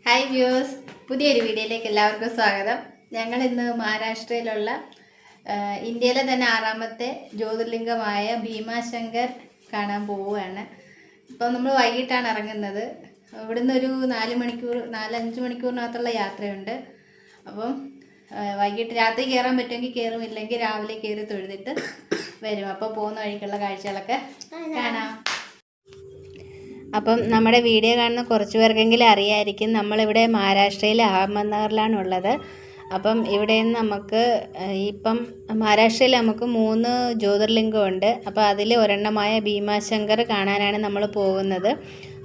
Hi views, പുതിയൊരു വീഡിയോയിലേക്ക് എല്ലാവർക്കും സ്വാഗതം. ഞങ്ങൾ ഇന്ന് മഹാരാഷ്ട്രയിലുള്ള ഇന്ത്യയിലെ തന്നെ 6ാമത്തെ ജ്യോതിർലിംഗമായ ഭീമാശങ്കർ കാണാൻ പോവുകയാണ്. ഇപ്പം നമ്മൾ വൈകിട്ടാണ് ഇറങ്ങുന്നത്. ഇവിടുന്ന് ഒരു 4-5 മണിക്കൂറിനകത്തുള്ള യാത്രയുണ്ട്. അപ്പം വൈകിട്ട് രാത്രി കയറാൻ പറ്റുമെങ്കിൽ കയറും, ഇല്ലെങ്കിൽ രാവിലെ കയറി തൊഴുതിട്ട് വരും. അപ്പോൾ പോകുന്ന വഴിക്കുള്ള കാഴ്ചകളൊക്കെ കാണാം. അപ്പം നമ്മുടെ വീഡിയോ കാണുന്ന കുറച്ച് പേർക്കെങ്കിലും അറിയായിരിക്കും, നമ്മളിവിടെ മഹാരാഷ്ട്രയിലെ അഹമ്മദ്നഗറിലാണുള്ളത്. അപ്പം ഇവിടെ നിന്ന് നമുക്ക് ഇപ്പം മഹാരാഷ്ട്രയിൽ നമുക്ക് 3 ജ്യോതിർലിംഗമുണ്ട്. അപ്പോൾ അതിൽ ഒരെണ്ണമായ ഭീമാശങ്കർ കാണാനാണ് നമ്മൾ പോകുന്നത്.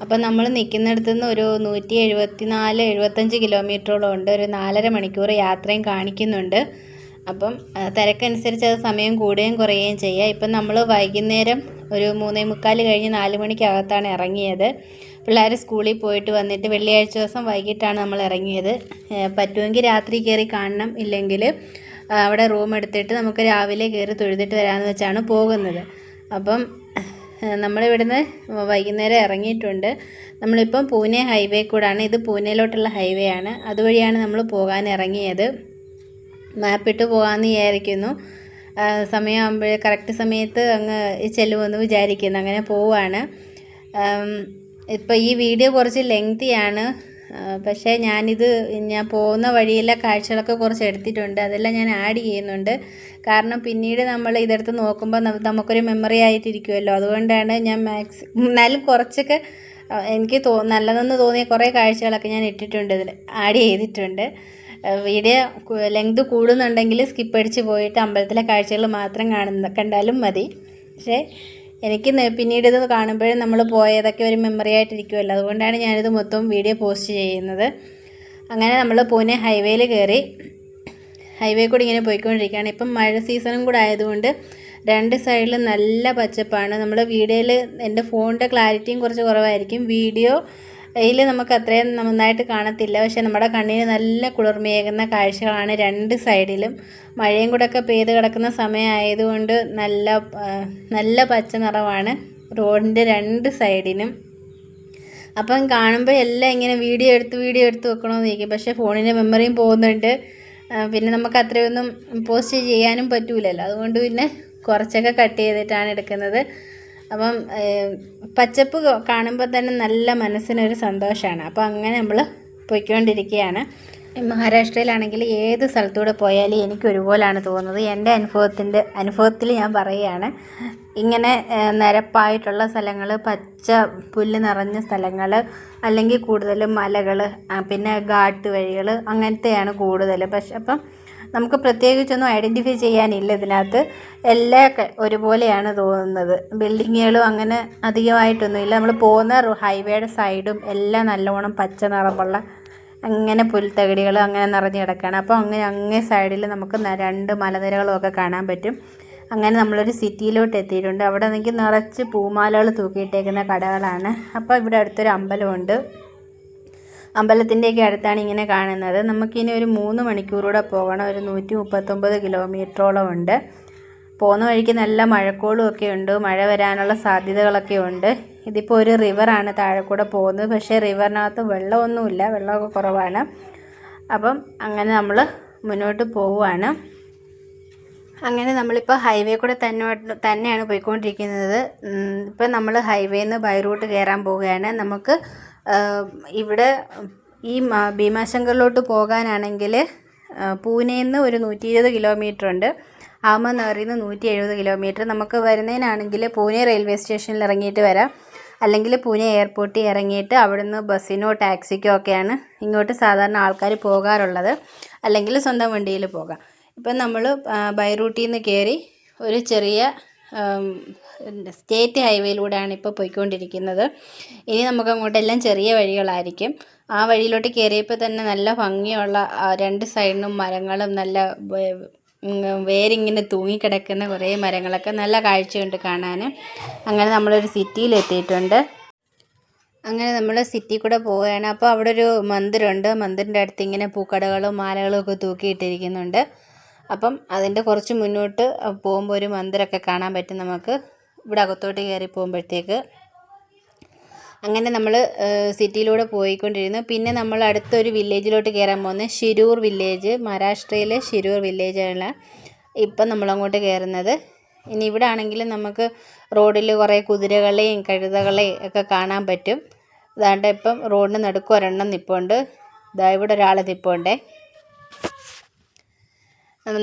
അപ്പം നമ്മൾ നിൽക്കുന്നിടത്തു നിന്ന് ഒരു 174-175 കിലോമീറ്ററോളം ഉണ്ട്. ഒരു 4.5 മണിക്കൂർ യാത്രയും കാണിക്കുന്നുണ്ട്. അപ്പം തിരക്കനുസരിച്ച് അത് സമയം കൂടുകയും കുറയുകയും ചെയ്യാം. ഇപ്പം നമ്മൾ വൈകുന്നേരം ഒരു 3:45 കഴിഞ്ഞ് 4 മണിക്കകത്താണ് ഇറങ്ങിയത്. പിള്ളേർ സ്കൂളിൽ പോയിട്ട് വന്നിട്ട് വെള്ളിയാഴ്ച ദിവസം വൈകിട്ടാണ് നമ്മൾ ഇറങ്ങിയത്. പറ്റുമെങ്കിൽ രാത്രി കയറി കാണണം, ഇല്ലെങ്കിൽ അവിടെ റൂം എടുത്തിട്ട് നമുക്ക് രാവിലെ കയറി തൊഴുതിട്ട് വരാമെന്ന് വെച്ചാണ് പോകുന്നത്. അപ്പം നമ്മളിവിടുന്ന് വൈകുന്നേരം ഇറങ്ങിയിട്ടുണ്ട്. നമ്മളിപ്പം പൂനെ ഹൈവേ കൂടാണ്, ഇത് പൂനെയിലോട്ടുള്ള ഹൈവേ ആണ്. അതുവഴിയാണ് നമ്മൾ പോകാൻ ഇറങ്ങിയത്. മാപ്പിട്ട് പോകാമെന്ന് വിചാരിക്കുന്നു. സമയമാകുമ്പോഴേ കറക്റ്റ് സമയത്ത് അങ്ങ് ചെല്ലുമെന്ന് വിചാരിക്കുന്നു. അങ്ങനെ പോവുകയാണ്. ഇപ്പോൾ ഈ വീഡിയോ കുറച്ച് ലെങ്തിയാണ്, പക്ഷേ ഞാൻ പോകുന്ന വഴിയിലെ കാഴ്ചകളൊക്കെ കുറച്ച് എടുത്തിട്ടുണ്ട്. അതെല്ലാം ഞാൻ ആഡ് ചെയ്യുന്നുണ്ട്. കാരണം പിന്നീട് നമ്മൾ ഇതെടുത്ത് നോക്കുമ്പോൾ നമുക്കൊരു മെമ്മറി ആയിട്ടിരിക്കുമല്ലോ. അതുകൊണ്ടാണ് ഞാൻ എന്നാലും കുറച്ചൊക്കെ എനിക്ക് നല്ലതെന്ന് തോന്നിയ കുറേ കാഴ്ചകളൊക്കെ ഞാൻ ഇട്ടിട്ടുണ്ട്, ഇതിൽ ആഡ് ചെയ്തിട്ടുണ്ട്. വീഡിയോ ലെങ്ത് കൂടുന്നുണ്ടെങ്കിൽ സ്കിപ്പ് അടിച്ച് പോയിട്ട് അമ്പലത്തിലെ കാഴ്ചകൾ മാത്രം കണ്ടാലും മതി. പക്ഷേ എനിക്ക് പിന്നീട് ഇത് കാണുമ്പോഴും നമ്മൾ പോയതൊക്കെ ഒരു മെമ്മറി ആയിട്ടിരിക്കുമല്ലോ. അതുകൊണ്ടാണ് ഞാനിത് മൊത്തം വീഡിയോ പോസ്റ്റ് ചെയ്യുന്നത്. അങ്ങനെ നമ്മൾ പൂനെ ഹൈവേയിൽ കയറി ഹൈവേ കൂടി ഇങ്ങനെ പോയിക്കൊണ്ടിരിക്കുകയാണ്. ഇപ്പം മഴ സീസണും കൂടെ ആയതുകൊണ്ട് 2 സൈഡിലും നല്ല പച്ചപ്പാണ്. നമ്മൾ വീഡിയോയിൽ എൻ്റെ ഫോണിൻ്റെ ക്ലാരിറ്റിയും കുറച്ച് കുറവായിരിക്കും. വീഡിയോയിൽ നമുക്ക് അത്രയും നന്നായിട്ട് കാണത്തില്ല, പക്ഷെ നമ്മുടെ കണ്ണിന് നല്ല കുളിർമയേകുന്ന കാഴ്ചകളാണ് 2 സൈഡിലും. മഴയും കൂടെ ഒക്കെ പെയ്ത് കിടക്കുന്ന സമയമായതുകൊണ്ട് നല്ല പച്ച നിറമാണ് റോഡിൻ്റെ 2 സൈഡിനും. അപ്പം കാണുമ്പോൾ എല്ലാം ഇങ്ങനെ വീഡിയോ എടുത്ത് വെക്കണമെന്ന് ഇരിക്കും, പക്ഷേ ഫോണിൻ്റെ മെമ്മറിയും പോകുന്നുണ്ട്. പിന്നെ നമുക്ക് അത്രയൊന്നും പോസ്റ്റ് ചെയ്യാനും പറ്റൂലല്ലോ. അതുകൊണ്ട് പിന്നെ കുറച്ചൊക്കെ കട്ട് ചെയ്തിട്ടാണ് എടുക്കുന്നത്. അപ്പം പച്ചപ്പ് കാണുമ്പോൾ തന്നെ നല്ല മനസ്സിനൊരു സന്തോഷമാണ്. അപ്പോൾ അങ്ങനെ നമ്മൾ പോയിക്കൊണ്ടിരിക്കുകയാണ്. മഹാരാഷ്ട്രയിലാണെങ്കിൽ ഏത് സ്ഥലത്തൂടെ പോയാലും എനിക്ക് ഒരുപോലെയാണ് തോന്നുന്നത്. എൻ്റെ അനുഭവത്തിൽ ഞാൻ പറയുകയാണ്. ഇങ്ങനെ നിരപ്പായിട്ടുള്ള സ്ഥലങ്ങൾ, പച്ച പുല്ല് നിറഞ്ഞ സ്ഥലങ്ങൾ, അല്ലെങ്കിൽ കൂടുതലും മലകൾ, പിന്നെ ഘാട്ട് വഴികൾ, അങ്ങനത്തെയാണ് കൂടുതൽ. പക്ഷെ അപ്പം നമുക്ക് പ്രത്യേകിച്ചൊന്നും ഐഡൻറ്റിഫൈ ചെയ്യാനില്ല ഇതിനകത്ത്. എല്ലാം ഒരുപോലെയാണ് തോന്നുന്നത്. ബിൽഡിങ്ങുകളും അങ്ങനെ അധികമായിട്ടൊന്നുമില്ല. നമ്മൾ പോകുന്ന ഹൈവേയുടെ സൈഡും എല്ലാം നല്ലോണം പച്ച നിറമുള്ള അങ്ങനെ പുൽത്തകിടികൾ അങ്ങനെ നിറഞ്ഞ് കിടക്കുകയാണ്. അപ്പോൾ അങ്ങേ സൈഡിൽ നമുക്ക് 2 മലനിരകളും ഒക്കെ കാണാൻ പറ്റും. അങ്ങനെ നമ്മളൊരു സിറ്റിയിലോട്ട് എത്തിയിട്ടുണ്ട്. അവിടെ എനിക്ക് നിറച്ച് പൂമാലകൾ തൂക്കിയിട്ടേക്കുന്ന കടകളാണ്. അപ്പോൾ ഇവിടെ അടുത്തൊരു അമ്പലമുണ്ട്. അമ്പലത്തിൻ്റെയൊക്കെ അടുത്താണ് ഇങ്ങനെ കാണുന്നത്. നമുക്കിനി ഒരു 3 മണിക്കൂറൂടെ പോകണം. ഒരു 139 കിലോമീറ്ററോളം ഉണ്ട്. പോകുന്ന വഴിക്ക് നല്ല മഴക്കോളും ഒക്കെ ഉണ്ട്. മഴ വരാനുള്ള സാധ്യതകളൊക്കെ ഉണ്ട്. ഇതിപ്പോൾ ഒരു റിവറാണ് താഴെ കൂടെ പോകുന്നത്, പക്ഷേ റിവറിനകത്ത് വെള്ളമൊന്നുമില്ല, വെള്ളമൊക്കെ കുറവാണ്. അപ്പം അങ്ങനെ നമ്മൾ മുന്നോട്ട് പോവുകയാണ്. അങ്ങനെ നമ്മളിപ്പോൾ ഹൈവേ കൂടെ തന്നെയാണ് പോയിക്കൊണ്ടിരിക്കുന്നത്. ഇപ്പം നമ്മൾ ഹൈവേയിൽ നിന്ന് ബൈ റൂട്ട് കയറാൻ പോവുകയാണ്. നമുക്ക് ഇവിടെ ഈ ഭീമാശങ്കറിലോട്ട് പോകാനാണെങ്കിൽ പൂനെയിൽ നിന്ന് ഒരു 120 കിലോമീറ്റർ ഉണ്ട്. അഹമ്മദ്നഗറിൽ നിന്ന് 170 കിലോമീറ്റർ. നമുക്ക് വരുന്നതിനാണെങ്കിൽ പൂനെ റെയിൽവേ സ്റ്റേഷനിൽ ഇറങ്ങിയിട്ട് വരാം, അല്ലെങ്കിൽ പൂനെ എയർപോർട്ടിൽ ഇറങ്ങിയിട്ട് അവിടുന്ന് ബസ്സിനോ ടാക്സിക്കോ ഒക്കെയാണ് ഇങ്ങോട്ട് സാധാരണ ആൾക്കാർ പോകാറുള്ളത്, അല്ലെങ്കിൽ സ്വന്തം വണ്ടിയിൽ പോകാം. ഇപ്പം നമ്മൾ ബൈ റൂട്ടിൽ നിന്ന് കയറി ഒരു ചെറിയ സ്റ്റേറ്റ് ഹൈവേയിലൂടെയാണ് ഇപ്പോൾ പോയിക്കൊണ്ടിരിക്കുന്നത്. ഇനി നമുക്ക് അങ്ങോട്ടെല്ലാം ചെറിയ വഴികളായിരിക്കും. ആ വഴിയിലോട്ട് കയറിയപ്പോൾ തന്നെ നല്ല ഭംഗിയുള്ള 2 സൈഡിലും മരങ്ങളും നല്ല വേരിങ്ങനെ തൂങ്ങിക്കിടക്കുന്ന കുറേ മരങ്ങളൊക്കെ നല്ല കാഴ്ചയുണ്ട് കാണാൻ. അങ്ങനെ നമ്മളൊരു സിറ്റിയിലെത്തിയിട്ടുണ്ട്. അങ്ങനെ നമ്മൾ സിറ്റി കൂടെ പോവുകയാണ്. അപ്പോൾ അവിടെ ഒരു മന്ദിരമുണ്ട്. മന്ദിറിൻ്റെ അടുത്ത് ഇങ്ങനെ പൂക്കടകളും മാലകളും ഒക്കെ തൂക്കിയിട്ടിരിക്കുന്നുണ്ട്. അപ്പം അതിൻ്റെ കുറച്ച് മുന്നോട്ട് പോകുമ്പോൾ ഒരു മന്ദിരമൊക്കെ കാണാൻ പറ്റും നമുക്ക്. ഇവിടെ അകത്തോട്ട് കയറി പോകുമ്പോഴത്തേക്ക് അങ്ങനെ നമ്മൾ സിറ്റിയിലൂടെ പോയിക്കൊണ്ടിരുന്നു. പിന്നെ നമ്മൾ അടുത്തൊരു വില്ലേജിലോട്ട് കയറാൻ പോകുന്നത് ഷിരൂർ വില്ലേജ്, മഹാരാഷ്ട്രയിലെ ഷിരൂർ വില്ലേജാണ് ഇപ്പം നമ്മളങ്ങോട്ട് കയറുന്നത്. ഇനി ഇവിടെ ആണെങ്കിലും നമുക്ക് റോഡിൽ കുറേ കുതിരകളെയും കഴുതകളെയും ഒക്കെ കാണാൻ പറ്റും. അതാണ്ട് ഇപ്പം റോഡിന് നടുക്ക് ഒരെണ്ണം നിൽപ്പുണ്ട്. ഇതാ ഇവിടെ ഒരാൾ നിൽപ്പുണ്ടേ.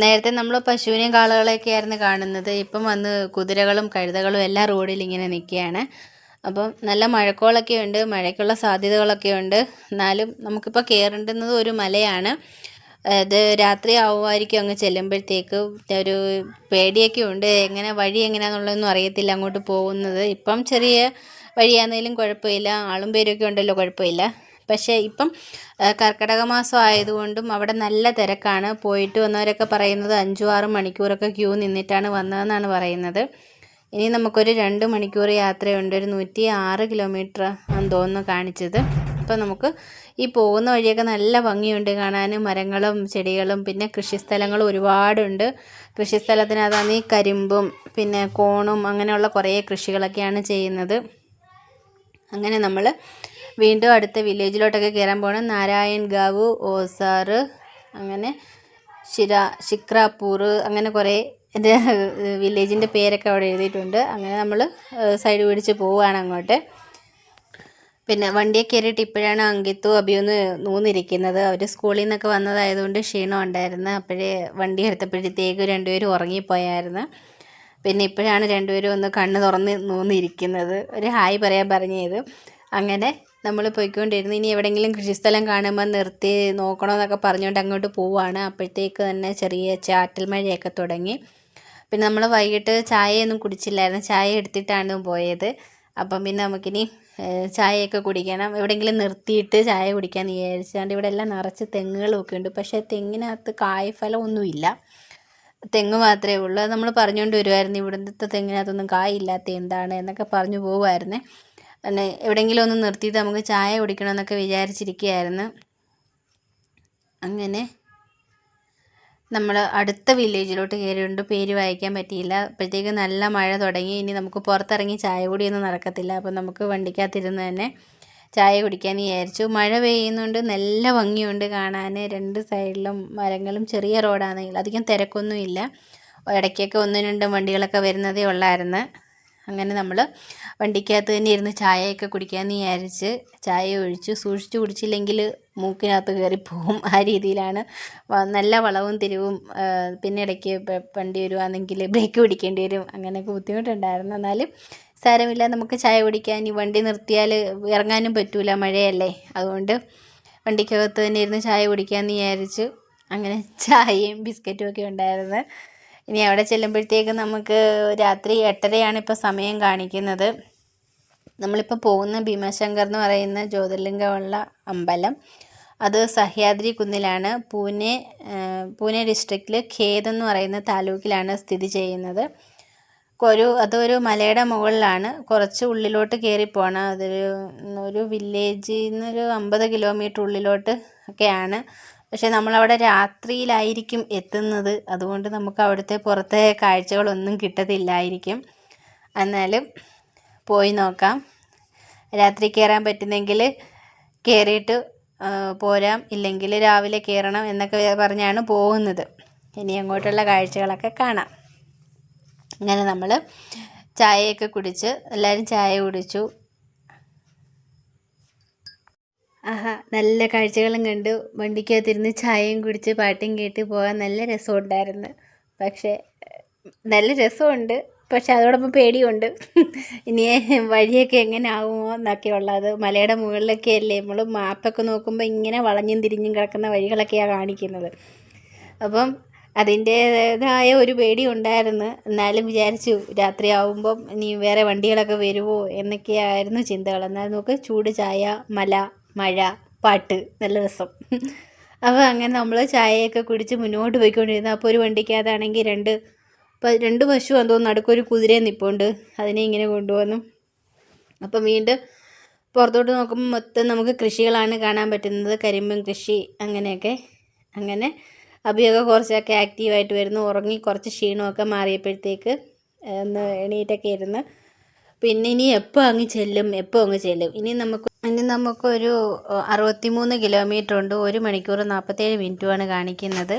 നേരത്തെ നമ്മൾ പശുവിനെയും കാളകളെയൊക്കെ ആയിരുന്നു കാണുന്നത്. ഇപ്പം വന്ന് കുതിരകളും കഴുതകളും എല്ലാം റോഡിൽ ഇങ്ങനെ നിൽക്കുകയാണ്. അപ്പം നല്ല മഴക്കോളൊക്കെ ഉണ്ട്, മഴയ്ക്കുള്ള സാധ്യതകളൊക്കെ ഉണ്ട്. എന്നാലും നമുക്കിപ്പോൾ കയറേണ്ടുന്നത് ഒരു മലയാണ്. അത് രാത്രി ആവുമായിരിക്കും അങ്ങ് ചെല്ലുമ്പോഴത്തേക്ക്. ഒരു പേടിയൊക്കെ ഉണ്ട്, വഴി എങ്ങനെയാണെന്നുള്ളതൊന്നും അറിയത്തില്ല അങ്ങോട്ട് പോകുന്നത്. ഇപ്പം ചെറിയ വഴിയാണെങ്കിലും കുഴപ്പമില്ല, ആളും പേരൊക്കെ ഉണ്ടല്ലോ, കുഴപ്പമില്ല. പക്ഷേ ഇപ്പം കർക്കിടക മാസം ആയതുകൊണ്ടും അവിടെ നല്ല തിരക്കാണ്. പോയിട്ട് വന്നവരൊക്കെ പറയുന്നത് 5-6 മണിക്കൂറൊക്കെ ക്യൂ നിന്നിട്ടാണ് വന്നതെന്നാണ് പറയുന്നത്. ഇനി നമുക്കൊരു 2 മണിക്കൂർ യാത്രയുണ്ട്. ഒരു 106 കിലോമീറ്റർ ആണെന്ന് തോന്നുന്നു കാണിച്ചത്. അപ്പോൾ നമുക്ക് ഈ പോകുന്ന വഴിയൊക്കെ നല്ല ഭംഗിയുണ്ട് കാണാൻ. മരങ്ങളും ചെടികളും പിന്നെ കൃഷിസ്ഥലങ്ങളും ഒരുപാടുണ്ട്. കൃഷിസ്ഥലത്തിനകത്താണ് ഈ കരിമ്പും പിന്നെ കോണും അങ്ങനെയുള്ള കുറേ കൃഷികളൊക്കെയാണ് ചെയ്യുന്നത്. അങ്ങനെ നമ്മൾ വീണ്ടും അടുത്ത വില്ലേജിലോട്ടൊക്കെ കയറാൻ പോകണം. നാരായൺഗാവ്, ഓസാർ, അങ്ങനെ ശിക്രാപൂർ, അങ്ങനെ കുറേ വില്ലേജിൻ്റെ പേരൊക്കെ അവിടെ എഴുതിയിട്ടുണ്ട്. അങ്ങനെ നമ്മൾ സൈഡ് പിടിച്ച് പോവുകയാണ് അങ്ങോട്ട്. പിന്നെ വണ്ടിയെ കയറിയിട്ട് ഇപ്പോഴാണ് അങ്കിത്തും അഭിയൊന്ന് നൂന്നിരിക്കുന്നത്. അവർ സ്കൂളിൽ നിന്നൊക്കെ വന്നതായതുകൊണ്ട് ക്ഷീണം ഉണ്ടായിരുന്നു. അപ്പോഴേ വണ്ടി എടുത്തപ്പോഴത്തേക്ക് രണ്ടുപേരും ഉറങ്ങിപ്പോയായിരുന്നു. പിന്നെ ഇപ്പോഴാണ് രണ്ടുപേരും ഒന്ന് കണ്ണ് തുറന്ന് നൂന്നിരിക്കുന്നത്. ഒരു ഹായ് പറയാൻ പറഞ്ഞത്. അങ്ങനെ നമ്മൾ പോയിക്കൊണ്ടിരുന്നു. ഇനി എവിടെയെങ്കിലും കൃഷിസ്ഥലം കാണുമ്പോൾ നിർത്തി നോക്കണമെന്നൊക്കെ പറഞ്ഞുകൊണ്ട് അങ്ങോട്ട് പോവുകയാണ്. അപ്പോഴത്തേക്ക് തന്നെ ചെറിയ ചാറ്റൽ മഴയൊക്കെ തുടങ്ങി. പിന്നെ നമ്മൾ വൈകിട്ട് ചായയൊന്നും കുടിച്ചില്ലായിരുന്നു, ചായ എടുത്തിട്ടാണ് പോയത്. അപ്പം പിന്നെ നമുക്കിനി ചായയൊക്കെ കുടിക്കണം. എവിടെയെങ്കിലും നിർത്തിയിട്ട് ചായ കുടിക്കാമെന്ന് വിചാരിച്ചാണ്ട്. ഇവിടെ എല്ലാം നിറച്ച് തെങ്ങുകളൊക്കെ ഉണ്ട്. പക്ഷേ തെങ്ങിനകത്ത് കായ്ഫലമൊന്നുമില്ല, തെങ്ങ് മാത്രമേ ഉള്ളൂ. അത് നമ്മൾ പറഞ്ഞുകൊണ്ട് വരുമായിരുന്നു, ഇവിടുത്തെ തെങ്ങിനകത്തൊന്നും കായില്ലാത്ത എന്താണ് എന്നൊക്കെ പറഞ്ഞു പോകുമായിരുന്നേ. പിന്നെ എവിടെയെങ്കിലും ഒന്ന് നിർത്തിയിട്ട് നമുക്ക് ചായ കുടിക്കണമെന്നൊക്കെ വിചാരിച്ചിരിക്കുകയായിരുന്നു. അങ്ങനെ നമ്മൾ അടുത്ത വില്ലേജിലോട്ട് കയറിയിട്ടുണ്ട്. പേര് വായിക്കാൻ പറ്റിയില്ല. അപ്പോഴത്തേക്ക് നല്ല മഴ തുടങ്ങി. ഇനി നമുക്ക് പുറത്തിറങ്ങി ചായ കുടിയൊന്നും നടക്കത്തില്ല. അപ്പം നമുക്ക് വണ്ടിക്കകത്തിരുന്ന് തന്നെ ചായ കുടിക്കാമെന്ന് വിചാരിച്ചു. മഴ പെയ്യുന്നുണ്ട്, നല്ല ഭംഗിയുണ്ട് കാണാൻ. 2 സൈഡിലും മരങ്ങളും, ചെറിയ റോഡാണെങ്കിൽ അധികം തിരക്കൊന്നുമില്ല. ഇടയ്ക്കൊക്കെ 1-2 വണ്ടികളൊക്കെ വരുന്നതേ ഉള്ളായിരുന്നു. അങ്ങനെ നമ്മൾ വണ്ടിക്കകത്ത് തന്നെ ഇരുന്ന് ചായയൊക്കെ കുടിക്കാമെന്ന് വിചാരിച്ച് ചായ ഒഴിച്ചു. സൂക്ഷിച്ച് കുടിച്ചില്ലെങ്കിൽ മൂക്കിനകത്ത് കയറിപ്പോവും, ആ രീതിയിലാണ്. നല്ല വളവും തിരിവും, പിന്നെ ഇടയ്ക്ക് വണ്ടി വരുവാണെങ്കിൽ ബ്രേക്ക് പിടിക്കേണ്ടി വരും, അങ്ങനെയൊക്കെ ബുദ്ധിമുട്ടുണ്ടായിരുന്നു. എന്നാലും സാരമില്ല, നമുക്ക് ചായ കുടിക്കാൻ. ഈ വണ്ടി നിർത്തിയാൽ ഇറങ്ങാനും പറ്റൂല, മഴയല്ലേ. അതുകൊണ്ട് വണ്ടിക്കകത്ത് തന്നെ ഇരുന്ന് ചായ കുടിക്കാമെന്ന് വിചാരിച്ചു. അങ്ങനെ ചായയും ബിസ്ക്കറ്റും ഒക്കെ ഉണ്ടായിരുന്നു. ഇനി അവിടെ ചെല്ലുമ്പോഴത്തേക്ക് നമുക്ക് രാത്രി 8:30 ഇപ്പോൾ സമയം കാണിക്കുന്നത്. നമ്മളിപ്പോൾ പോകുന്ന ഭീമാശങ്കർ എന്ന് പറയുന്ന ജ്യോതിർലിംഗമുള്ള അമ്പലം, അത് സഹ്യാദ്രി കുന്നിലാണ്. പൂനെ ഡിസ്ട്രിക്റ്റിൽ ഖേദ് എന്ന് പറയുന്ന താലൂക്കിലാണ് സ്ഥിതി ചെയ്യുന്നത്. അതൊരു മലയുടെ മുകളിലാണ്. കുറച്ച് ഉള്ളിലോട്ട് കയറി പോകണം. ഒരു വില്ലേജിൽ നിന്നൊരു 50 കിലോമീറ്റർ ഉള്ളിലോട്ട് ഒക്കെയാണ്. പക്ഷേ നമ്മളവിടെ രാത്രിയിലായിരിക്കും എത്തുന്നത്. അതുകൊണ്ട് നമുക്ക് അവിടുത്തെ പുറത്തെ കാഴ്ചകളൊന്നും കിട്ടത്തില്ലായിരിക്കും. എന്നാലും പോയി നോക്കാം. രാത്രി കയറാൻ പറ്റുന്നെങ്കിൽ കയറിയിട്ട് പോരാം, ഇല്ലെങ്കിൽ രാവിലെ കയറണം എന്നൊക്കെ പറഞ്ഞാണ് പോകുന്നത്. ഇനി അങ്ങോട്ടുള്ള കാഴ്ചകളൊക്കെ കാണാം. അങ്ങനെ നമ്മൾ ചായയൊക്കെ കുടിച്ച് എല്ലാവരും ചായ കുടിച്ചു. ആഹാ, നല്ല കാഴ്ചകളും കണ്ടു. വണ്ടിക്കകത്തിരുന്ന് ചായയും കുടിച്ച് പാട്ടും കേട്ട് പോകാൻ നല്ല രസമുണ്ടായിരുന്നു. പക്ഷേ നല്ല രസമുണ്ട്, പക്ഷെ അതോടൊപ്പം പേടിയുണ്ട്. ഇനി വഴിയൊക്കെ എങ്ങനെ ആകുമോ എന്നൊക്കെ ഉള്ളത്. മലയുടെ മുകളിലൊക്കെ അല്ലേ, നമ്മൾ മാപ്പൊക്കെ നോക്കുമ്പോൾ ഇങ്ങനെ വളഞ്ഞും തിരിഞ്ഞും കിടക്കുന്ന വഴികളൊക്കെയാണ് കാണിക്കുന്നത്. അപ്പം അതിൻ്റേതായ ഒരു പേടി ഉണ്ടായിരുന്നു. എന്നാലും വിചാരിച്ചു രാത്രിയാവുമ്പം ഇനി വേറെ വണ്ടികളൊക്കെ വരുമോ എന്നൊക്കെയായിരുന്നു ചിന്തകൾ. എന്നാൽ നമുക്ക് ചൂട് ചായ, മല, മഴ, പാട്ട്, നല്ല രസം. അപ്പോൾ അങ്ങനെ നമ്മൾ ചായയൊക്കെ കുടിച്ച് മുന്നോട്ട് പോയിക്കൊണ്ടിരുന്നു. അപ്പോൾ ഒരു വണ്ടിക്കകത്താണെങ്കിൽ 2 പശു എന്തോ നടുക്കൊരു കുതിരയും നിൽപ്പുണ്ട്. അതിനെ ഇങ്ങനെ കൊണ്ടുവന്നു. അപ്പം വീണ്ടും പുറത്തോട്ട് നോക്കുമ്പോൾ മൊത്തം നമുക്ക് കൃഷികളാണ് കാണാൻ പറ്റുന്നത്, കരിമ്പും കൃഷി അങ്ങനെയൊക്കെ. അങ്ങനെ അഭിയൊക്കെ കുറച്ചൊക്കെ ആക്റ്റീവായിട്ട് വരുന്നു. ഉറങ്ങി കുറച്ച് ക്ഷീണമൊക്കെ മാറിയപ്പോഴത്തേക്ക് ഒന്ന് എണീറ്റൊക്കെ ഇരുന്ന് പിന്നെ ഇനി എപ്പോൾ അങ്ങ് ചെല്ലും. ഇനി നമുക്കൊരു 63 കിലോമീറ്റർ ഉണ്ട്. 1 മണിക്കൂർ 47 മിനിറ്റുമാണ് കാണിക്കുന്നത്.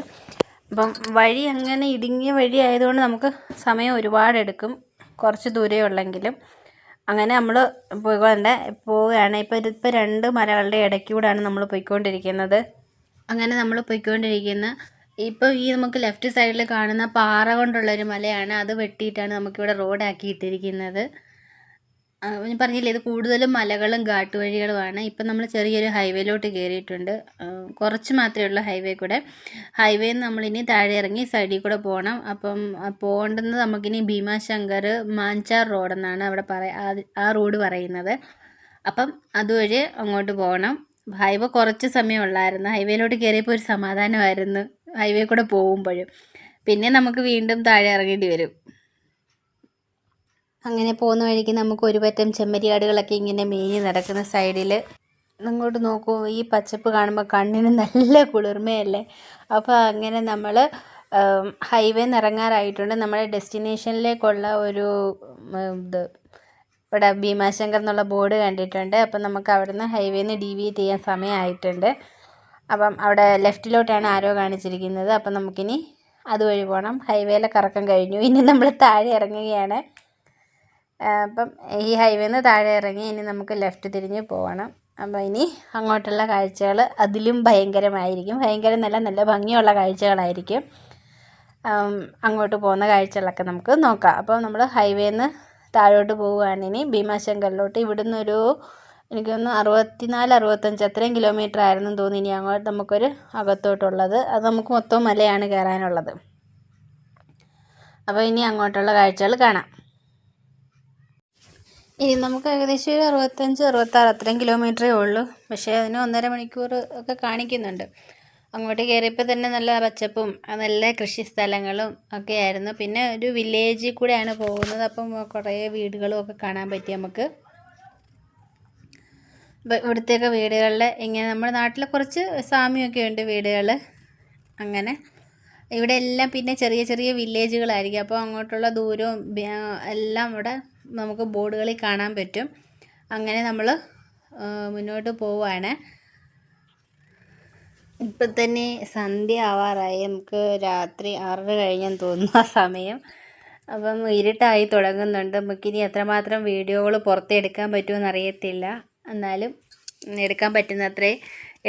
അപ്പം വഴി അങ്ങനെ ഇടുങ്ങിയ വഴി ആയതുകൊണ്ട് നമുക്ക് സമയം ഒരുപാടെടുക്കും, കുറച്ച് ദൂരമേ ഉള്ളെങ്കിലും. അങ്ങനെ നമ്മൾ പോവുകയാണ്. ഇതിപ്പോൾ 2 മലകളുടെ ഇടയ്ക്കൂടാണ് നമ്മൾ പോയിക്കൊണ്ടിരിക്കുന്നത്. അങ്ങനെ നമ്മൾ പോയിക്കൊണ്ടിരിക്കുന്ന ഈ നമുക്ക് ലെഫ്റ്റ് സൈഡിൽ കാണുന്ന പാറ കൊണ്ടുള്ളൊരു മലയാണ്. അത് വെട്ടിയിട്ടാണ് നമുക്കിവിടെ റോഡാക്കിയിട്ടിരിക്കുന്നത്. ഞാൻ പറഞ്ഞില്ലേ, ഇത് കൂടുതലും മലകളും ഘാട്ടുവഴികളുമാണ്. ഇപ്പം നമ്മൾ ചെറിയൊരു ഹൈവേയിലോട്ട് കയറിയിട്ടുണ്ട്. കുറച്ച് മാത്രമേ ഉള്ളൂ ഹൈവേ കൂടെ. ഹൈവേയിൽ നിന്ന് നമ്മളിനി താഴെ ഇറങ്ങി സൈഡിൽ കൂടെ പോകണം. അപ്പം പോകേണ്ടുന്നത് നമുക്കിനി ഭീമാശങ്കർ മാഞ്ചാർ റോഡെന്നാണ് അവിടെ ആ റോഡ് പറയുന്നത്. അപ്പം അതുവഴി അങ്ങോട്ട് പോകണം. ഹൈവേ കുറച്ച് സമയമുള്ളായിരുന്നു. ഹൈവേയിലോട്ട് കയറിയപ്പോൾ ഒരു സമാധാനമായിരുന്നു ഹൈവേ കൂടെ പോകുമ്പോഴും. പിന്നെ നമുക്ക് വീണ്ടും താഴെ ഇറങ്ങേണ്ടി വരും. അങ്ങനെ പോകുന്ന വഴിക്ക് നമുക്ക് ഒരു പറ്റം ചെമ്മരിയാടുകളൊക്കെ ഇങ്ങനെ മേഞ്ഞ് നടക്കുന്ന സൈഡിൽ അങ്ങോട്ട് നോക്കൂ. ഈ പച്ചപ്പ് കാണുമ്പോൾ കണ്ണിന് നല്ല കുളിർമയല്ലേ. അപ്പോൾ അങ്ങനെ നമ്മൾ ഹൈവേ നിന്ന് ഇറങ്ങാറായിട്ടുണ്ട്. നമ്മുടെ ഡെസ്റ്റിനേഷനിലേക്കുള്ള ഒരു ഇവിടെ ഭീമാശങ്കർ എന്നുള്ള ബോർഡ് കണ്ടിട്ടുണ്ട്. അപ്പം നമുക്ക് അവിടുന്ന് ഹൈവേന്ന് ഡീവിയേറ്റ് ചെയ്യാൻ സമയമായിട്ടുണ്ട്. അപ്പം അവിടെ ലെഫ്റ്റിലോട്ടാണ് ആരോ കാണിച്ചിരിക്കുന്നത്. അപ്പം നമുക്കിനി അതുവഴി പോകണം. ഹൈവേയിലെ കറക്കം കഴിഞ്ഞു. ഇനി നമ്മൾ താഴെ ഇറങ്ങുകയാണ്. അപ്പം ഈ ഹൈവേന്ന് താഴെ ഇറങ്ങി ഇനി നമുക്ക് ലെഫ്റ്റ് തിരിഞ്ഞ് പോകണം. അപ്പോൾ ഇനി അങ്ങോട്ടുള്ള കാഴ്ചകൾ അതിലും ഭയങ്കരമായിരിക്കും. നല്ല ഭംഗിയുള്ള കാഴ്ചകളായിരിക്കും. അങ്ങോട്ട് പോകുന്ന കാഴ്ചകളൊക്കെ നമുക്ക് നോക്കാം. അപ്പോൾ നമ്മൾ ഹൈവേന്ന് താഴോട്ട് പോവുകയാണ് ഇനി ഭീമാശങ്കറിലോട്ട്. ഇവിടുന്ന് ഒരു എനിക്ക് തോന്നുന്നു 64-65 അത്രയും കിലോമീറ്റർ ആയിരുന്നു തോന്നി ഇനി അങ്ങോട്ട് നമുക്കൊരു അകത്തോട്ടുള്ളത്. അത് നമുക്ക് മൊത്തം മലയാണ് കയറാനുള്ളത്. അപ്പോൾ ഇനി അങ്ങോട്ടുള്ള കാഴ്ചകൾ കാണാം. ഇനി നമുക്ക് ഏകദേശം ഒരു 65-66 അത്രയും കിലോമീറ്ററേ ഉള്ളൂ. പക്ഷേ അതിന് 1.5 മണിക്കൂർ ഒക്കെ കാണിക്കുന്നുണ്ട്. അങ്ങോട്ട് കയറിയപ്പോൾ തന്നെ നല്ല പച്ചപ്പും നല്ല കൃഷി സ്ഥലങ്ങളും ഒക്കെ ആയിരുന്നു. പിന്നെ ഒരു വില്ലേജിൽ കൂടെയാണ് പോകുന്നത്. അപ്പം കുറേ വീടുകളും ഒക്കെ കാണാൻ പറ്റി നമുക്ക്. ഇവിടുത്തെയൊക്കെ വീടുകളിൽ ഇങ്ങനെ നമ്മുടെ നാട്ടിൽ കുറച്ച് സാമ്യമൊക്കെ ഉണ്ട് വീടുകൾ. അങ്ങനെ ഇവിടെ എല്ലാം പിന്നെ ചെറിയ ചെറിയ വില്ലേജുകളായിരിക്കും. അപ്പോൾ അങ്ങോട്ടുള്ള ദൂരവും എല്ലാം ഇവിടെ നമുക്ക് ബോർഡുകളിൽ കാണാൻ പറ്റും. അങ്ങനെ നമ്മൾ മുന്നോട്ട് പോവുകയാണ്. ഇപ്പം തന്നെ സന്ധ്യ ആവാറായി. നമുക്ക് രാത്രി 6:30 കഴിഞ്ഞെന്ന് തോന്നുന്നു ആ സമയം. അപ്പം ഇരുട്ടായി തുടങ്ങുന്നുണ്ട്. നമുക്കിനി എത്രമാത്രം വീഡിയോകൾ പുറത്തെടുക്കാൻ പറ്റുമെന്ന് അറിയത്തില്ല. എന്നാലും എടുക്കാൻ പറ്റുന്നത്രേ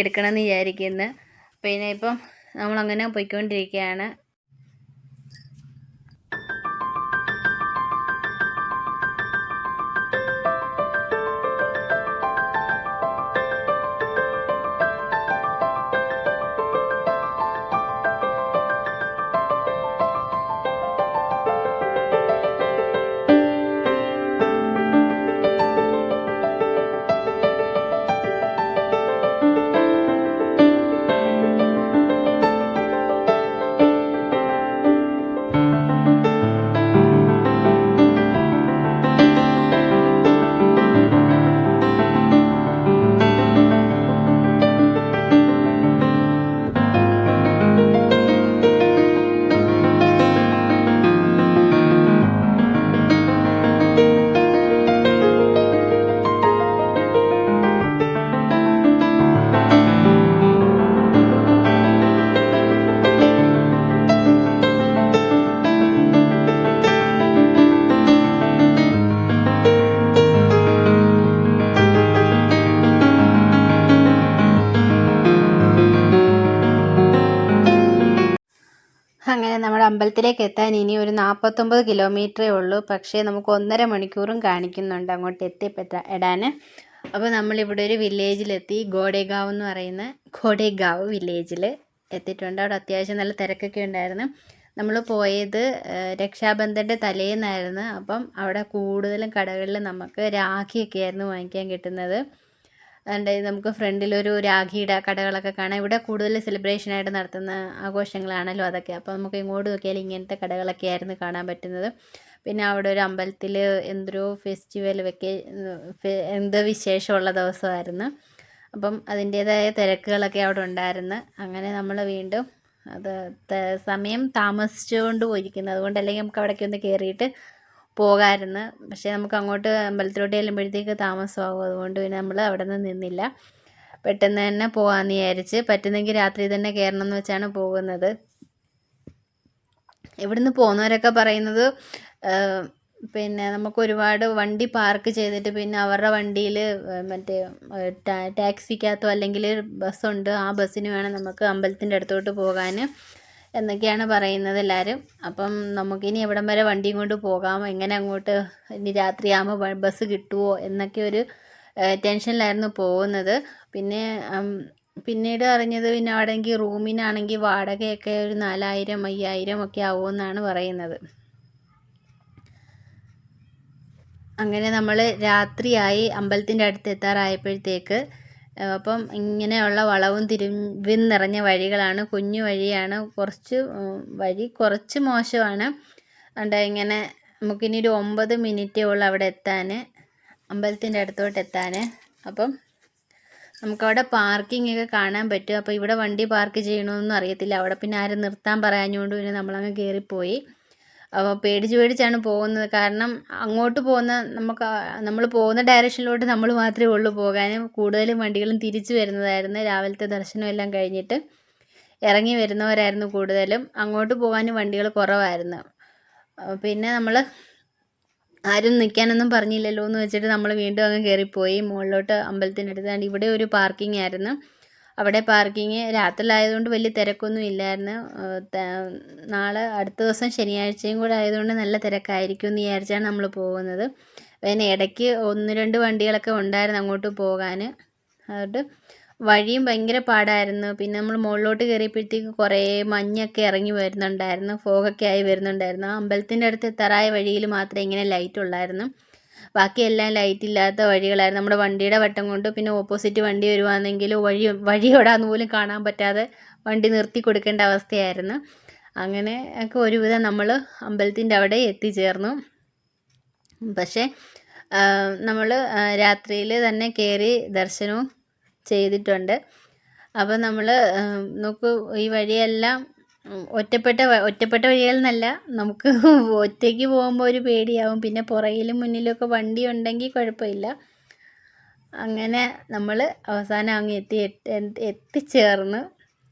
എടുക്കണമെന്ന് വിചാരിക്കുന്നു. പിന്നെ ഇപ്പം നമ്മളങ്ങനെ പോയിക്കൊണ്ടിരിക്കുകയാണ്. അങ്ങനെ നമ്മുടെ അമ്പലത്തിലേക്ക് എത്താൻ ഇനി ഒരു 49 കിലോമീറ്ററേ ഉള്ളൂ. പക്ഷേ നമുക്ക് 1.5 മണിക്കൂറും കാണിക്കുന്നുണ്ട് അങ്ങോട്ട് എത്തിപ്പെടാൻ. അപ്പോൾ നമ്മളിവിടെ ഒരു വില്ലേജിലെത്തി. ഗോഡേഗാവ് എന്ന് പറയുന്ന ഗോഡേഗാവ് വില്ലേജിൽ എത്തിയിട്ടുണ്ട്. അവിടെ അത്യാവശ്യം നല്ല തിരക്കൊക്കെ ഉണ്ടായിരുന്നു. നമ്മൾ പോയത് രക്ഷാബന്ധൻ്റെ തലേന്നായിരുന്നു. അപ്പം അവിടെ കൂടുതലും കടകളിൽ നമുക്ക് രാഖിയൊക്കെ ആയിരുന്നു വാങ്ങിക്കാൻ കിട്ടുന്നത്. അതുകൊണ്ട് നമുക്ക് ഫ്രണ്ടിലൊരു രാഖിയുടെ കടകളൊക്കെ കാണാം. ഇവിടെ കൂടുതൽ സെലിബ്രേഷനായിട്ട് നടത്തുന്ന ആഘോഷങ്ങളാണല്ലോ അതൊക്കെ. അപ്പോൾ നമുക്ക് ഇങ്ങോട്ട് നോക്കിയാൽ ഇങ്ങനത്തെ കടകളൊക്കെ ആയിരുന്നു കാണാൻ പറ്റുന്നത്. പിന്നെ അവിടെ ഒരു അമ്പലത്തിൽ എന്തോ ഫെസ്റ്റിവൽ എന്തോ വിശേഷമുള്ള ദിവസമായിരുന്നു. അപ്പം അതിൻ്റേതായ തിരക്കുകളൊക്കെ അവിടെ ഉണ്ടായിരുന്നു. അങ്ങനെ നമ്മൾ വീണ്ടും സമയം താമസിച്ചുകൊണ്ട് പോയിരിക്കുന്നത്. അതുകൊണ്ട് അല്ലെങ്കിൽ നമുക്ക് അവിടേക്ക് ഒന്ന് കയറിയിട്ട് പോകാമായിരുന്നു. പക്ഷേ നമുക്ക് അങ്ങോട്ട് അമ്പലത്തിലോട്ട് ചെല്ലുമ്പോഴത്തേക്ക് താമസമാകും. അതുകൊണ്ട് പിന്നെ നമ്മൾ അവിടെ നിന്ന് നിന്നില്ല. പെട്ടെന്ന് തന്നെ പോകാമെന്ന് വിചാരിച്ച്, പറ്റുന്നെങ്കിൽ രാത്രി തന്നെ കയറണം എന്ന് വെച്ചാണ് പോകുന്നത്. ഇവിടുന്ന് പോകുന്നവരൊക്കെ പറയുന്നത് പിന്നെ നമുക്ക് ഒരുപാട് വണ്ടി പാർക്ക് ചെയ്തിട്ട് പിന്നെ അവരുടെ വണ്ടിയിൽ മറ്റേ ടാക്സിക്കകത്തോ അല്ലെങ്കിൽ ബസ്സുണ്ട്, ആ ബസ്സിന് വേണം നമുക്ക് അമ്പലത്തിൻ്റെ അടുത്തോട്ട് പോകാൻ എന്നൊക്കെയാണ് പറയുന്നത് എല്ലാവരും. അപ്പം നമുക്കിനി എവിടം വരെ വണ്ടിയും കൊണ്ട് പോകാമോ, എങ്ങനെ അങ്ങോട്ട് ഇനി രാത്രിയാകുമ്പോൾ ബസ് കിട്ടുമോ എന്നൊക്കെ ഒരു ടെൻഷനിലായിരുന്നു പോകുന്നത്. പിന്നീട് അറിഞ്ഞത് പിന്നെ അവിടെയെങ്കിൽ റൂമിനാണെങ്കിൽ വാടകയൊക്കെ ഒരു 4000 5000 ഒക്കെ ആവുമെന്നാണ് പറയുന്നത്. അങ്ങനെ നമ്മൾ രാത്രിയായി അമ്പലത്തിൻ്റെ അടുത്ത് എത്താറായപ്പോഴത്തേക്ക്, അപ്പം ഇങ്ങനെയുള്ള വളവും തിരിവും നിറഞ്ഞ വഴികളാണ്, കുഞ്ഞു വഴിയാണ്, വഴി കുറച്ച് മോശമാണ്. അതുകൊണ്ട് ഇങ്ങനെ നമുക്കിനി ഒരു 9 മിനിറ്റേ ഉള്ളൂ അവിടെ എത്താൻ, അമ്പലത്തിൻ്റെ അടുത്തോട്ട് എത്താൻ. അപ്പം നമുക്കവിടെ പാർക്കിംഗ് ഒക്കെ കാണാൻ പറ്റും. അപ്പോൾ ഇവിടെ വണ്ടി പാർക്ക് ചെയ്യണമെന്നൊന്നും അറിയത്തില്ല. അവിടെ പിന്നെ ആരും നിർത്താൻ പറയാഞ്ഞുകൊണ്ട് പിന്നെ നമ്മളങ്ങ് കയറിപ്പോയി. അപ്പോൾ പേടിച്ചാണ് പോകുന്നത്. കാരണം അങ്ങോട്ട് നമ്മൾ പോകുന്ന ഡയറക്ഷനിലോട്ട് നമ്മൾ മാത്രമേ ഉള്ളൂ പോകാനും. കൂടുതലും വണ്ടികളും തിരിച്ചു വരുന്നതായിരുന്നു. രാവിലത്തെ ദർശനം എല്ലാം കഴിഞ്ഞിട്ട് ഇറങ്ങി വരുന്നവരായിരുന്നു കൂടുതലും. അങ്ങോട്ട് പോകാനും വണ്ടികൾ കുറവായിരുന്നു. പിന്നെ നമ്മൾ ആരും നിൽക്കാനൊന്നും പറഞ്ഞില്ലല്ലോ എന്ന് വെച്ചിട്ട് നമ്മൾ വീണ്ടും അങ്ങ് കയറിപ്പോയി മുകളിലോട്ട് അമ്പലത്തിൻ്റെ അടുത്താണ്. ഇവിടെ ഒരു പാർക്കിംഗ് ആയിരുന്നു. അവിടെ പാർക്കിങ് രാത്രിയിലായതുകൊണ്ട് വലിയ തിരക്കൊന്നും ഇല്ലായിരുന്നു. അടുത്ത ദിവസം ശനിയാഴ്ചയും കൂടെ ആയതുകൊണ്ട് നല്ല തിരക്കായിരിക്കും എന്ന് വിചാരിച്ചാണ് നമ്മൾ പോകുന്നത്. പിന്നെ ഇടയ്ക്ക് 1-2 വണ്ടികളൊക്കെ ഉണ്ടായിരുന്നു അങ്ങോട്ട് പോകാൻ. അതുകൊണ്ട് വഴിയും ഭയങ്കര പാടായിരുന്നു. പിന്നെ നമ്മൾ മുകളിലോട്ട് കയറിയപ്പോഴത്തേക്ക് കുറേ മഞ്ഞൊക്കെ ഇറങ്ങി വരുന്നുണ്ടായിരുന്നു, ഫോഗൊക്കെ ആയി വരുന്നുണ്ടായിരുന്നു. ആ അമ്പലത്തിൻ്റെ അടുത്ത് എത്താറായ വഴിയിൽ മാത്രമേ ഇങ്ങനെ ലൈറ്റ് ഉള്ളായിരുന്നു. ബാക്കിയെല്ലാം ലൈറ്റ് ഇല്ലാത്ത വഴികളായിരുന്നു. നമ്മുടെ വണ്ടിയുടെ വട്ടം കൊണ്ട് പിന്നെ ഓപ്പോസിറ്റ് വണ്ടി വരുവാണെങ്കിൽ വഴി എവിടാന്ന് പോലും കാണാൻ പറ്റാതെ വണ്ടി നിർത്തി കൊടുക്കേണ്ട അവസ്ഥയായിരുന്നു. അങ്ങനെ ഒക്കെ ഒരുവിധം നമ്മൾ അമ്പലത്തിൻ്റെ അവിടെ എത്തിച്ചേർന്നു. പക്ഷേ നമ്മൾ രാത്രിയിൽ തന്നെ കയറി ദർശനവും ചെയ്തിട്ടുണ്ട്. അപ്പോൾ നമ്മൾ നോക്കൂ, ഈ വഴിയെല്ലാം ഒറ്റപ്പെട്ട വഴികൾ എന്നല്ല, നമുക്ക് ഒറ്റയ്ക്ക് പോകുമ്പോൾ ഒരു പേടിയാവും. പിന്നെ പുറകിലും മുന്നിലുമൊക്കെ വണ്ടി ഉണ്ടെങ്കിൽ കുഴപ്പമില്ല. അങ്ങനെ നമ്മൾ അവസാനം അങ്ങ് എത്തിച്ചേർന്ന്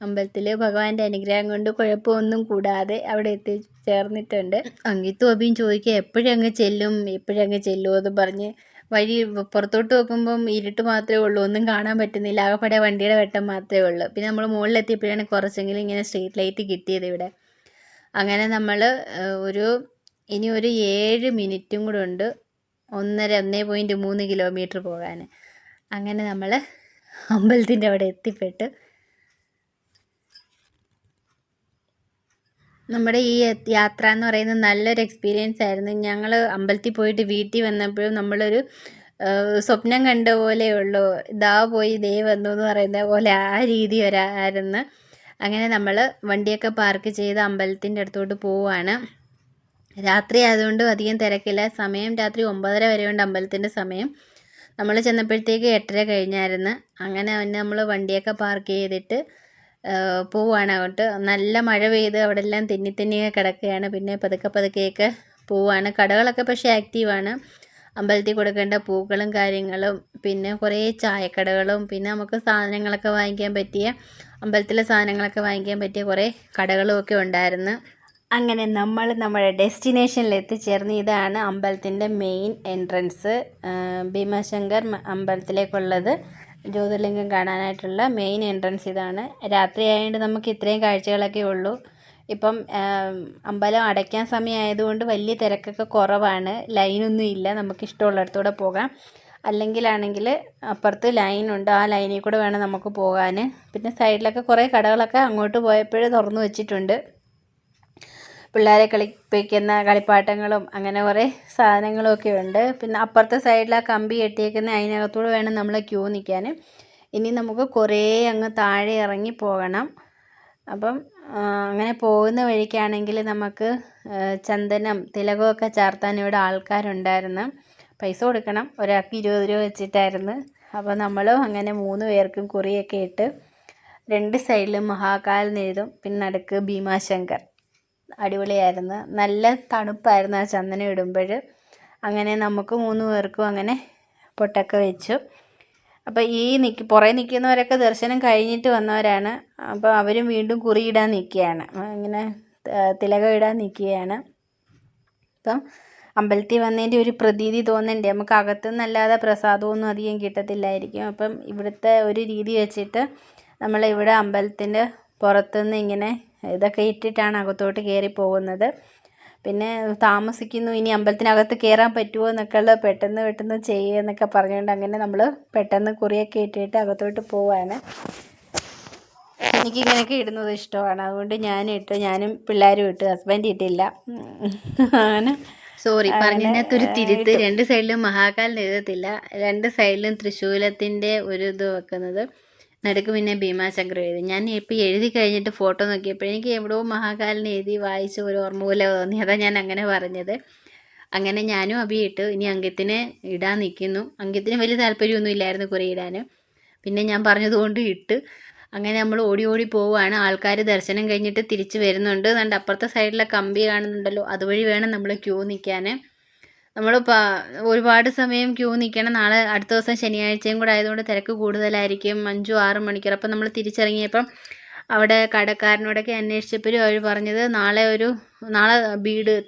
അമ്പലത്തിൽ. ഭഗവാന്റെ അനുഗ്രഹം കൊണ്ട് കുഴപ്പമൊന്നും കൂടാതെ അവിടെ എത്തിച്ചേർന്നിട്ടുണ്ട്. അങ്കിത്തും അഭിയും ചോദിക്കുക എപ്പോഴങ്ങ് ചെല്ലും എന്ന് പറഞ്ഞ്. വഴി പുറത്തോട്ട് നോക്കുമ്പം ഇരുട്ട് മാത്രമേ ഉള്ളൂ, ഒന്നും കാണാൻ പറ്റുന്നില്ല. ആകെപ്പാടെ വണ്ടിയുടെ വെട്ടം മാത്രമേ ഉള്ളൂ. പിന്നെ നമ്മൾ മുകളിലെത്തിയപ്പോഴാണ് കുറച്ചെങ്കിലും ഇങ്ങനെ സ്ട്രീറ്റ് ലൈറ്റ് കിട്ടിയത് ഇവിടെ. അങ്ങനെ നമ്മൾ ഇനി ഒരു 7 മിനിറ്റും കൂടെ ഉണ്ട് 1.3 കിലോമീറ്റർ പോകാൻ. അങ്ങനെ നമ്മൾ അമ്പലത്തിൻ്റെ അവിടെ എത്തിപ്പെട്ടു. നമ്മുടെ ഈ യാത്ര എന്ന് പറയുന്നത് നല്ലൊരു എക്സ്പീരിയൻസ് ആയിരുന്നു. ഞങ്ങൾ അമ്പലത്തിൽ പോയിട്ട് വീട്ടിൽ വന്നപ്പോഴും നമ്മളൊരു സ്വപ്നം കണ്ട പോലെയുള്ളൂ. ഇതാ പോയി ദേ വന്നു എന്ന് പറയുന്ന പോലെ ആ രീതി വരായിരുന്നു. അങ്ങനെ നമ്മൾ വണ്ടിയൊക്കെ പാർക്ക് ചെയ്ത് അമ്പലത്തിൻ്റെ അടുത്തോട്ട് പോവുകയാണ്. രാത്രി ആയതുകൊണ്ട് അധികം തിരക്കില്ല. സമയം രാത്രി 9:30 വരെ ഉണ്ട് അമ്പലത്തിൻ്റെ സമയം. നമ്മൾ ചെന്നപ്പോഴത്തേക്ക് 8:30 കഴിഞ്ഞായിരുന്നു. അങ്ങനെ നമ്മൾ വണ്ടിയൊക്കെ പാർക്ക് ചെയ്തിട്ട് പോവുകയാണ് അങ്ങോട്ട്. നല്ല മഴ പെയ്ത് അവിടെ എല്ലാം തെന്നിയൊക്കെ കിടക്കുകയാണ്. പിന്നെ പതുക്കെയൊക്കെ പോവുകയാണ്. കടകളൊക്കെ പക്ഷേ ആക്റ്റീവാണ്. അമ്പലത്തിൽ കൊടുക്കേണ്ട പൂക്കളും കാര്യങ്ങളും, പിന്നെ കുറേ ചായക്കടകളും, പിന്നെ നമുക്ക് സാധനങ്ങളൊക്കെ വാങ്ങിക്കാൻ പറ്റിയ, അമ്പലത്തിലെ സാധനങ്ങളൊക്കെ വാങ്ങിക്കാൻ പറ്റിയ കുറേ കടകളും ഒക്കെ ഉണ്ടായിരുന്നു. അങ്ങനെ നമ്മൾ നമ്മുടെ ഡെസ്റ്റിനേഷനിൽ എത്തിച്ചേർന്ന്. ഇതാണ് അമ്പലത്തിൻ്റെ main entrance. Bhimashankar അമ്പലത്തിലേക്കുള്ളത് Jyotirlingam കാണാനായിട്ടുള്ള main entrance ഇതാണ്. രാത്രി ആയതുകൊണ്ട് നമുക്ക് ഇത്രയും കാഴ്ചകളൊക്കെ ഉള്ളൂ. ഇപ്പം അമ്പലം അടയ്ക്കാൻ സമയമായതുകൊണ്ട് വലിയ തിരക്കൊക്കെ കുറവാണ്. ലൈനൊന്നും ഇല്ല, നമുക്ക് ഇഷ്ടമുള്ളിടത്തൂടെ പോകാം. അല്ലെങ്കിലാണെങ്കിൽ അപ്പുറത്ത് ലൈനുണ്ട്, ആ ലൈനിൽ കൂടെ വേണം നമുക്ക് പോകാൻ. പിന്നെ സൈഡിലൊക്കെ കുറേ കടകളൊക്കെ അങ്ങോട്ട് പോയപ്പോഴേ തുറന്നു വെച്ചിട്ടുണ്ട്. പിള്ളേരെ കളിപ്പിക്കുന്ന കളിപ്പാട്ടങ്ങളും അങ്ങനെ കുറേ സാധനങ്ങളും ഒക്കെ ഉണ്ട്. പിന്നെ അപ്പുറത്തെ സൈഡിൽ ആ കമ്പി കെട്ടിയേക്കുന്ന അതിനകത്തൂടെ വേണം നമ്മൾ ക്യൂ നിൽക്കാൻ. ഇനി നമുക്ക് കുറേ അങ്ങ് താഴെ ഇറങ്ങി പോകണം. അപ്പം അങ്ങനെ പോകുന്ന വഴിക്കാണെങ്കിൽ നമുക്ക് ചന്ദനം തിലകമൊക്കെ ചാർത്താൻ ഇവിടെ ആൾക്കാരുണ്ടായിരുന്നു. പൈസ കൊടുക്കണം, ഒരാൾക്ക് 20 രൂപ വെച്ചിട്ടായിരുന്നു. അപ്പോൾ നമ്മളും അങ്ങനെ 3 പേർക്കും കുറിയൊക്കെ ഇട്ട് 2 സൈഡിലും മഹാകാൽ എന്നെഴുതും, പിന്നെ നടുക്ക് ഭീമാശങ്കർ. അടിപൊളിയായിരുന്നു. നല്ല തണുപ്പായിരുന്നു ആ ചന്ദനം ഇടുമ്പോൾ. അങ്ങനെ നമുക്ക് 3 പേർക്കും അങ്ങനെ പൊട്ടൊക്കെ വെച്ചു. അപ്പോൾ ഈ പുറകെ നിൽക്കുന്നവരൊക്കെ ദർശനം കഴിഞ്ഞിട്ട് വന്നവരാണ്. അപ്പോൾ അവരും വീണ്ടും കുറിയിടാൻ നിൽക്കുകയാണ്, ഇങ്ങനെ തിലകം ഇടാൻ നിൽക്കുകയാണ്. അപ്പം അമ്പലത്തിൽ വന്നതിൻ്റെ ഒരു പ്രതീതി തോന്നണ്ടേ, നമുക്ക് അകത്തുനിന്നല്ലാതെ പ്രസാദമൊന്നും അധികം കിട്ടത്തില്ലായിരിക്കും. അപ്പം ഇവിടുത്തെ ഒരു രീതി വെച്ചിട്ട് നമ്മളിവിടെ അമ്പലത്തിൻ്റെ പുറത്തുനിന്ന് ഇങ്ങനെ ഇതൊക്കെ ഇട്ടിട്ടാണ് അകത്തോട്ട് കയറി പോകുന്നത്. പിന്നെ താമസിക്കുന്നു, ഇനി അമ്പലത്തിനകത്ത് കയറാൻ പറ്റുമോ എന്നൊക്കെയുള്ള പെട്ടെന്ന് ചെയ്യുക പറഞ്ഞുകൊണ്ട് അങ്ങനെ നമ്മൾ പെട്ടെന്ന് കുറിയൊക്കെ ഇട്ടിട്ട് അകത്തോട്ട് പോവാണ്. എനിക്കിങ്ങനെയൊക്കെ ഇടുന്നത് ഇഷ്ടമാണ്, അതുകൊണ്ട് ഞാനും പിള്ളേരും ഇട്ട്, ഹസ്ബൻഡ് ഇട്ടില്ല. അങ്ങനെ സോറി പറഞ്ഞതിനകത്തൊരു തിരുത്ത്. 2 സൈഡിലും മഹാകാലിന് എഴുതത്തില്ല, 2 സൈഡിലും തൃശ്ശൂലത്തിൻ്റെ ഒരു ഇത് വെക്കുന്നത്, നടുക്ക് പിന്നെ ഭീമാശങ്കർ എഴുതി. ഞാൻ ഇപ്പോൾ എഴുതി കഴിഞ്ഞിട്ട് ഫോട്ടോ നോക്കിയപ്പോൾ എനിക്ക് എവിടെയോ മഹാകാലിന് എഴുതി വായിച്ച ഒരു ഓർമ്മ പോലെ തോന്നി, അതാണ് ഞാൻ അങ്ങനെ പറഞ്ഞത്. അങ്ങനെ ഞാനും ഇട്ടു. ഇനി അങ്കിത്തിന് ഇടാൻ നിൽക്കുന്നു. അങ്കിത്തിന് വലിയ താല്പര്യമൊന്നും ഇല്ലായിരുന്നു കുറി ഇടാൻ, പിന്നെ ഞാൻ പറഞ്ഞതുകൊണ്ട് ഇട്ട്. അങ്ങനെ നമ്മൾ ഓടി പോവുകയാണ്. ആൾക്കാർ ദർശനം കഴിഞ്ഞിട്ട് തിരിച്ച് വരുന്നുണ്ട്. അതുകൊണ്ട് അപ്പുറത്തെ സൈഡിലെ കമ്പി കാണുന്നുണ്ടല്ലോ, അതുവഴി വേണം നമ്മൾ ക്യൂ നിൽക്കാൻ. നമ്മൾ ഒരുപാട് സമയം ക്യൂ നിൽക്കണം. നാളെ അടുത്ത ദിവസം ശനിയാഴ്ചയും കൂടെ ആയതുകൊണ്ട് തിരക്ക് കൂടുതലായിരിക്കും. 5-6 മണിക്കൂർ. അപ്പം നമ്മൾ തിരിച്ചിറങ്ങിയപ്പം അവിടെ കടക്കാരനോടൊക്കെ അന്വേഷിച്ചപ്പോഴും അവർ പറഞ്ഞത് നാളെ